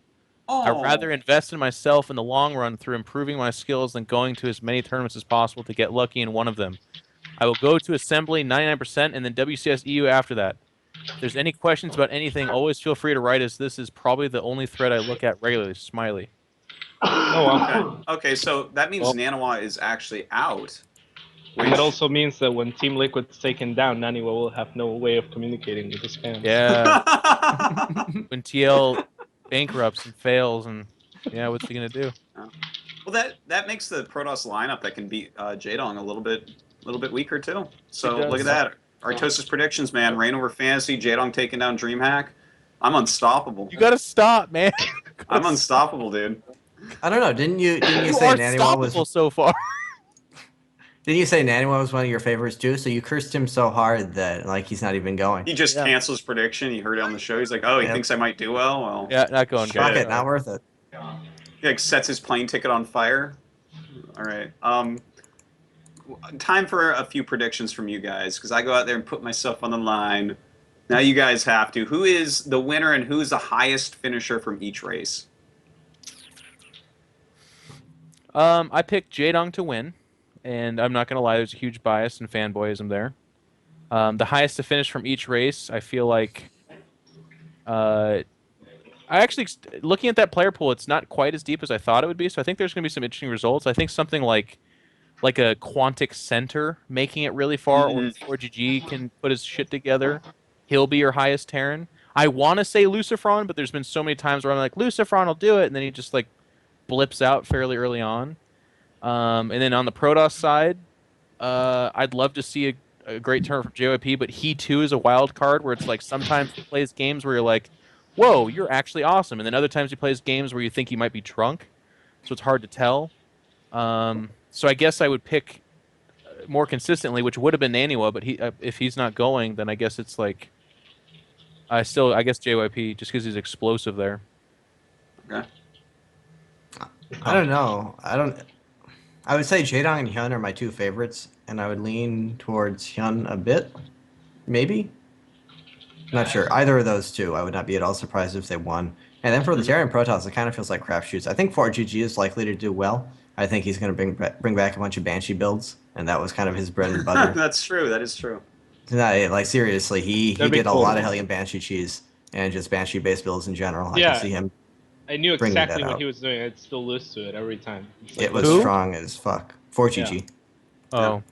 Oh. I'd rather invest in myself in the long run through improving my skills than going to as many tournaments as possible to get lucky in one of them. I will go to Assembly 99% and then WCS EU after that. If there's any questions about anything, always feel free to write us. This is probably the only thread I look at regularly. Smiley. Oh, Okay, so that means Well- Nanawa is actually out. and that also means that when Team Liquid's taken down, Naniwa will have no way of communicating with his fans. Yeah. When TL bankrupts and fails, and yeah, what's he gonna do? Well, that makes the Protoss lineup that can beat Jaedong a little bit weaker too. So It does. look at that. Artosis predictions, man. Reign over fantasy. Jaedong taking down Dreamhack. I'm unstoppable. You gotta stop, man. I'm unstoppable, dude. I don't know. Didn't you You say are Naniwa stoppable was? so far. Didn't you say Naniwa was one of your favorites too? So you cursed him so hard that like he's not even going. He just Yeah. cancels prediction. He heard it on the show. He's like, oh, he Yep. thinks I might do well. Well, Yeah, not going Fuck Fuck good. it, not worth it. he like sets his plane ticket on fire. All right. Time for a few predictions from you guys because I go out there and put myself on the line. Now you guys have to. Who is the winner and who is the highest finisher from each race? I picked Jaedong to win. and I'm not gonna lie, there's a huge bias and fanboyism there. The highest to finish from each race, I feel like. I actually, looking at that player pool, it's not quite as deep as I thought it would be. So I think there's going to be some interesting results. I think something like a Quantic Center making it really far, or 4GG can put his shit together. He'll be your highest Terran. I want to say Lucifron, but there's been so many times where I'm like, Lucifron will do it, and then he just like blips out fairly early on. And then on the Protoss side, I'd love to see a great turn from JYP, but he too is a wild card where it's like sometimes he plays games where you're like, whoa, you're actually awesome. And then other times he plays games where you think he might be drunk. So it's hard to tell. So I guess I would pick more consistently, which would have been Naniwa, but if he's not going, then I guess it's like I guess JYP just because he's explosive there. Okay. I don't know. I would say Jaedong and Hyun are my two favorites, and I would lean towards Hyun a bit, maybe. Not sure. Either of those two, I would not be at all surprised if they won. And then for the Terran Protoss, it kind of feels like crapshoots. I think 4GG is likely to do well. I think he's going to bring back a bunch of Banshee builds, and that was kind of his bread and butter. That's true. That is true. No, like seriously, he did a lot of Hellion Banshee cheese and just Banshee-based builds in general. Yeah. I can see him. I knew exactly what out. he was doing. I'd still lose to it every time. It was strong as fuck. 4GG. Yeah. Oh.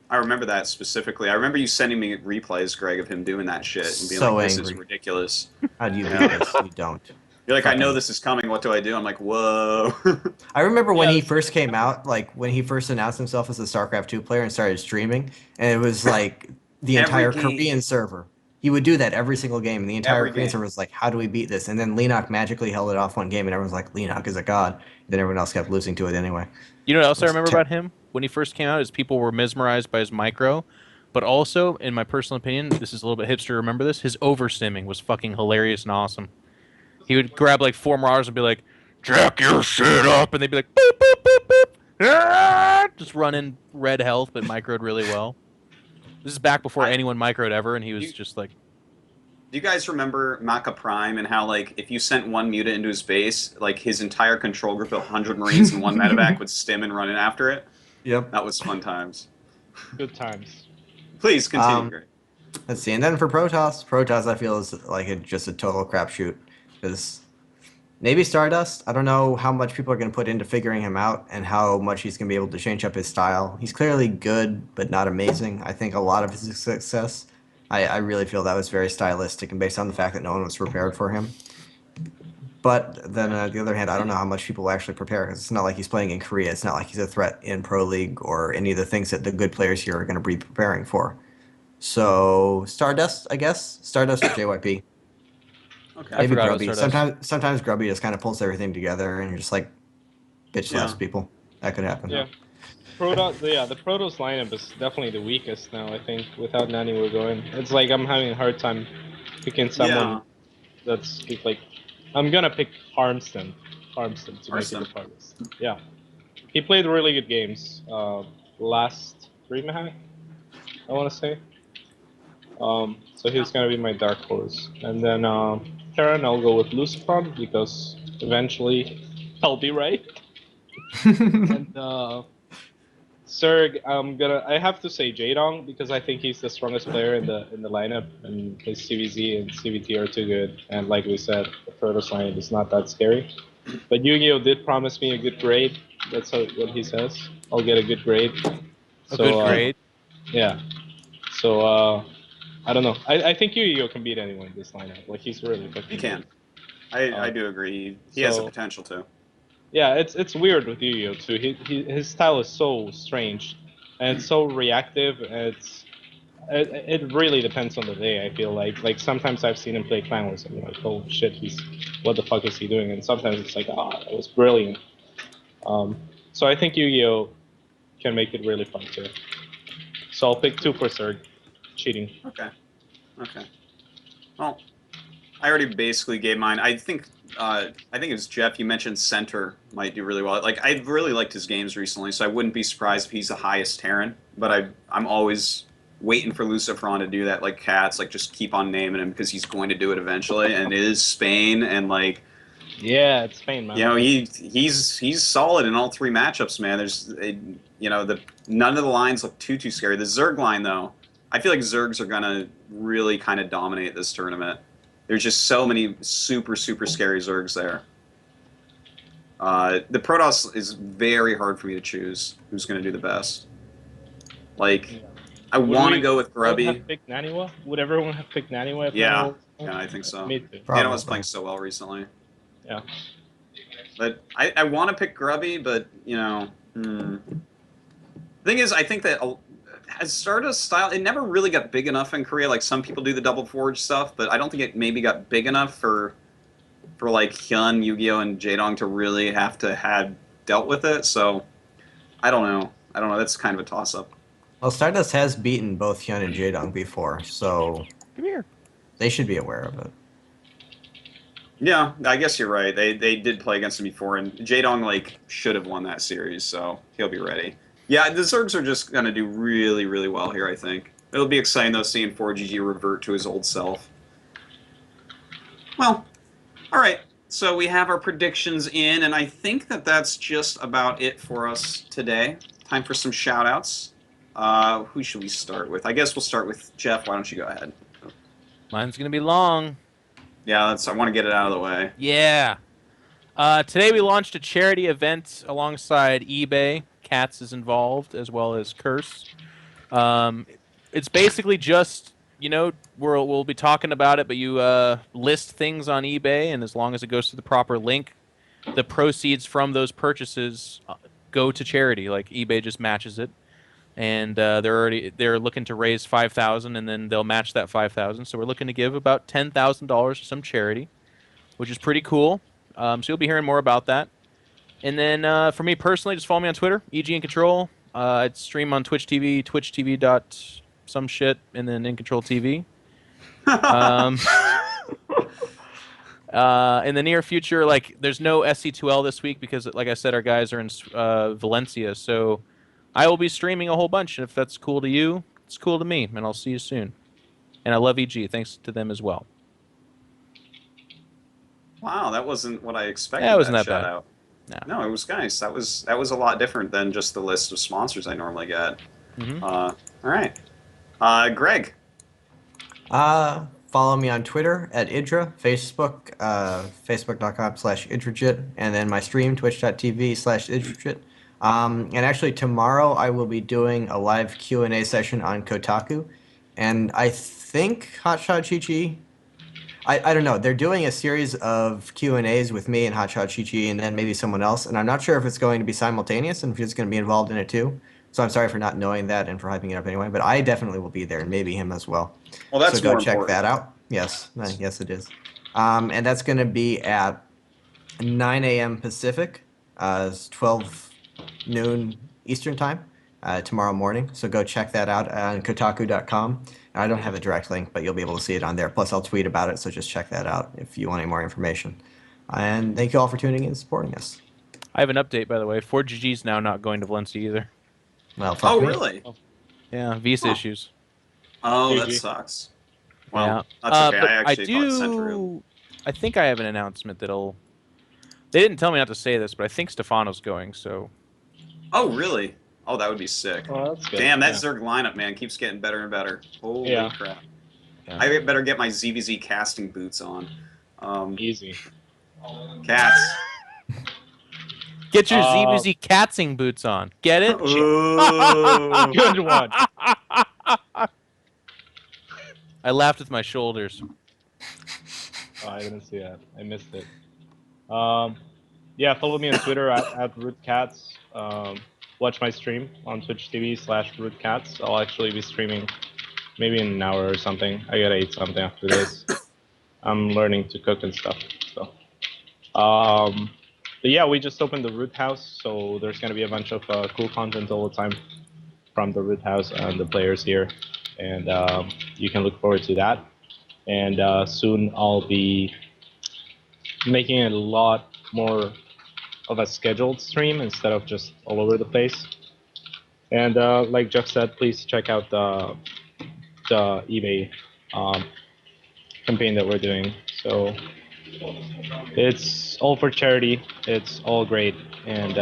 I remember that specifically. I remember you sending me replays, Greg, of him doing that shit and being So like, "This angry. is ridiculous." How do you do this? You don't. You're like, "I know this is coming. What do I do?" I'm like, "Whoa." I remember when he first came out, like when he first announced himself as a StarCraft 2 player and started streaming, and it was like the entire Korean server. He would do that every single game, and the entire Korean server was like, "How do we beat this?" And then Leenock magically held it off one game, and everyone's like, "Leenock is a god." And then everyone else kept losing to it anyway. You know what else I remember about him? When he first came out, is people were mesmerized by his micro, but also, in my personal opinion, this is a little bit hipster to remember this, his overstimming was fucking hilarious and awesome. He would grab like 4 Marauders and be like, "Jack your shit up," and they'd be like, "Boop, boop, boop, boop." Ah! Just run in red health, but microed really well. This is back before anyone microed ever, and he was just like... Do you guys remember Maka Prime and how, like, if you sent one muta into his base, like, his entire control group of 100 Marines and one medevac would stim and run in after it? Yep. That was fun times. Good times. Please continue, Greg. Let's see. And then for Protoss I feel is like just a total crapshoot. Because maybe Stardust, I don't know how much people are going to put into figuring him out and how much he's going to be able to change up his style. He's clearly good, but not amazing. I think a lot of his success, I really feel that was very stylistic and based on the fact that no one was prepared for him. But then on the other hand, I don't know how much people will actually prepare because it's not like he's playing in Korea. It's not like he's a threat in Pro League or any of the things that the good players here are going to be preparing for. So Stardust, I guess. Stardust or JYP. Okay. Maybe Grubby. Sometimes Grubby just kind of pulls everything together and just like bitch slaps people. That could happen. Yeah. The Protoss lineup is definitely the weakest now, I think, without Nani we're going. It's like I'm having a hard time picking someone that's like... I'm gonna pick Harmston. Harmston to make it the farthest. Yeah. He played really good games last Dreamhack, I want to say. So he's gonna be my dark horse. And then Terran, I'll go with Lucifron because eventually I'll be right. And Zerg, I have to say Jaedong because I think he's the strongest player in the lineup, and his CVZ and CVT are too good. And like we said, the Protoss lineup is not that scary. But Yu-Gi-Oh did promise me a good grade. That's what he says. I'll get a good grade. A good grade? Yeah. So I don't know. I think Yu-Gi-Oh can beat anyone in this lineup. Like he's really fucking He can. I do agree. He has the potential to. Yeah, it's weird with Yu-Gi-Oh too. His style is so strange, and it's so reactive. And it really depends on the day. I feel like sometimes I've seen him play Clan Wars and I'm like, oh shit, what the fuck is he doing? And sometimes it's like, that was brilliant. So I think Yu-Gi-Oh can make it really fun too. So I'll pick 2 for Zerg. Cheating. Okay. Well, I already basically gave mine. I think it was Jeff. You mentioned Center might do really well. Like I've really liked his games recently, so I wouldn't be surprised if he's the highest Terran. But I'm always waiting for Lucifron to do that, like CatZ, like just keep on naming him because he's going to do it eventually. And it is Spain, and like. Yeah, it's Spain, man. You know, he's solid in all 3 matchups, man. There's, the none of the lines look too scary. The Zerg line, though, I feel like Zergs are going to really kind of dominate this tournament. There's just so many super scary Zergs there. The Protoss is very hard for me to choose who's going to do the best. Like, I want to go with Grubby. Have picked Naniwa? Would everyone have picked Naniwa? If Yeah, Naniwa was yeah, I think so. Me too. Nano was playing so well recently. Yeah. But I want to pick Grubby, but, you know... The thing is, I think that as Stardust style, it never really got big enough in Korea. Like, some people do the double forge stuff, but I don't think it maybe got big enough for like Hyun, Yu-Gi-Oh, and Jaedong to really have to had dealt with it. So I don't know. That's kind of a toss-up. Well, Stardust has beaten both Hyun and Jaedong before, so Come here. they should be aware of it. Yeah, I guess you're right. They did play against him before, and Jaedong like should have won that series, so he'll be ready. Yeah, the Zergs are just gonna do really well here. I think it'll be exciting though seeing 4GG revert to his old self. Well, all right. So we have our predictions in, and I think that that's just about it for us today. Time for some shout-outs. Who should we start with? I guess we'll start with Jeff. Why don't you go ahead? Mine's gonna be long. Yeah, I want to get it out of the way. Yeah. Today we launched a charity event alongside eBay. CatZ is involved, as well as Curse. It's basically just, you know, we'll be talking about it, but you list things on eBay, and as long as it goes to the proper link, the proceeds from those purchases go to charity. Like, eBay just matches it. And they're looking to raise $5,000, and then they'll match that $5,000. So we're looking to give about $10,000 to some charity, which is pretty cool. So you'll be hearing more about that. And then for me personally, just follow me on Twitter, iNcontroL. I'd stream on Twitch TV, twitchtv.some shit, and then iNcontroL TV. In the near future, like, there's no SC2L this week because, like I said, our guys are in Valencia. So I will be streaming a whole bunch, and if that's cool to you, it's cool to me, and I'll see you soon. And I love EG. Thanks to them as well. Wow, that wasn't what I expected. Yeah, it wasn't that shout bad. out. No. No, it was nice. That was a lot different than just the list of sponsors I normally get. Mm-hmm. All right, Greg. Follow me on Twitter at Idra, Facebook, facebook.com/Idrajit, and then my stream, twitch.tv/Idrajit. And actually tomorrow I will be doing a live Q&A session on Kotaku, and I think Hotshot Chi-Chi, I don't know, they're doing a series of Q&As with me and Hotshot Chi-Chi and then maybe someone else, and I'm not sure if it's going to be simultaneous and if he's going to be involved in it too. So I'm sorry for not knowing that and for hyping it up anyway, but I definitely will be there, and maybe him as well. Well, that's so go more check important. that out. Yes, yes it is. And that's going to be at 9 a.m. Pacific, 12 noon Eastern time tomorrow morning. So go check that out on Kotaku.com. I don't have a direct link, but you'll be able to see it on there. Plus, I'll tweet about it, so just check that out if you want any more information. And thank you all for tuning in and supporting us. I have an update, by the way. 4GG's now not going to Valencia either. Well, fuck Oh, me. really? Yeah, visa Huh. issues. Oh, that GG. sucks. Well, Yeah. that's okay. But I actually thought it sent through. I think I have an announcement that'll... They didn't tell me not to say this, but I think Stefano's going, so... Oh, really? Oh, that would be sick. Oh, that's good. Damn, that Yeah. Zerg lineup, man, keeps getting better and better. Holy Yeah. crap. Yeah. I better get my ZVZ casting boots on. Easy. Cats. Get your Uh, ZVZ catsing boots on. Get it? Ooh. Good one. I laughed with my shoulders. Oh, I didn't see that. I missed it. Yeah, follow me on Twitter at RootCats. Watch my stream on Twitch TV/RootCats. I'll actually be streaming maybe in an hour or something. I gotta eat something after this. I'm learning to cook and stuff. So, but yeah, we just opened the Root House, so there's gonna be a bunch of cool content all the time from the Root House and the players here, and you can look forward to that. And soon I'll be making it a lot more of a scheduled stream instead of just all over the place. And like Jeff said, please check out the eBay campaign that we're doing. So it's all for charity. It's all great, and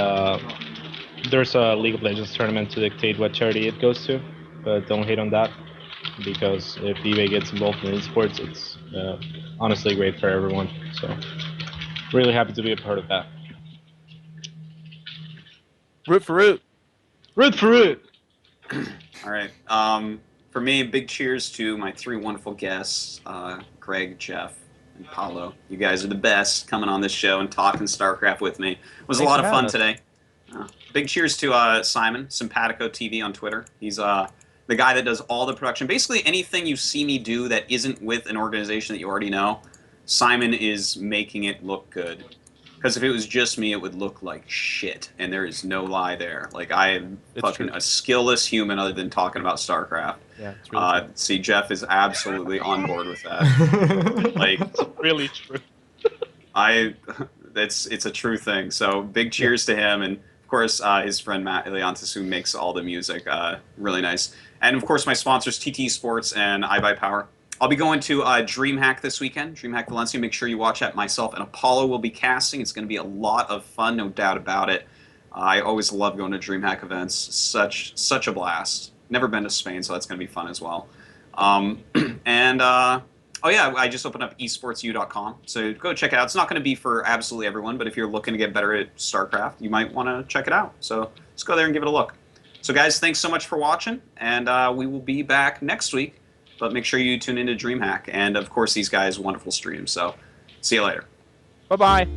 there's a League of Legends tournament to dictate what charity it goes to, but don't hate on that, because if eBay gets involved in esports, it's honestly great for everyone. So really happy to be a part of that. Root for root. Root for root. All right. For me, big cheers to my 3 wonderful guests, Greg, Jeff, and Paulo. You guys are the best coming on this show and talking StarCraft with me. It was Thanks a lot for of fun having us. today. Big cheers to Simon, Simpatico TV on Twitter. He's the guy that does all the production. Basically, anything you see me do that isn't with an organization that you already know, Simon is making it look good. Because if it was just me, it would look like shit, and there is no lie there. Like, I am It's fucking true. a skillless human other than talking about StarCraft. Yeah, it's really true. See, Jeff is absolutely on board with that. Like, Really true. it's a true thing. So big cheers to him, and of course his friend Matt Iliantis, who makes all the music. Really nice. And of course my sponsors TT Sports and iBuyPower. I'll be going to Dreamhack this weekend, Dreamhack Valencia. Make sure you watch that. Myself and Apollo will be casting. It's going to be a lot of fun, no doubt about it. I always love going to Dreamhack events. Such a blast. Never been to Spain, so that's going to be fun as well. Oh yeah, I just opened up esportsu.com, so go check it out. It's not going to be for absolutely everyone, but if you're looking to get better at StarCraft, you might want to check it out. So just go there and give it a look. So guys, thanks so much for watching, and we will be back next week. But make sure you tune into DreamHack, and of course these guys' wonderful streams. So see you later. Bye-bye.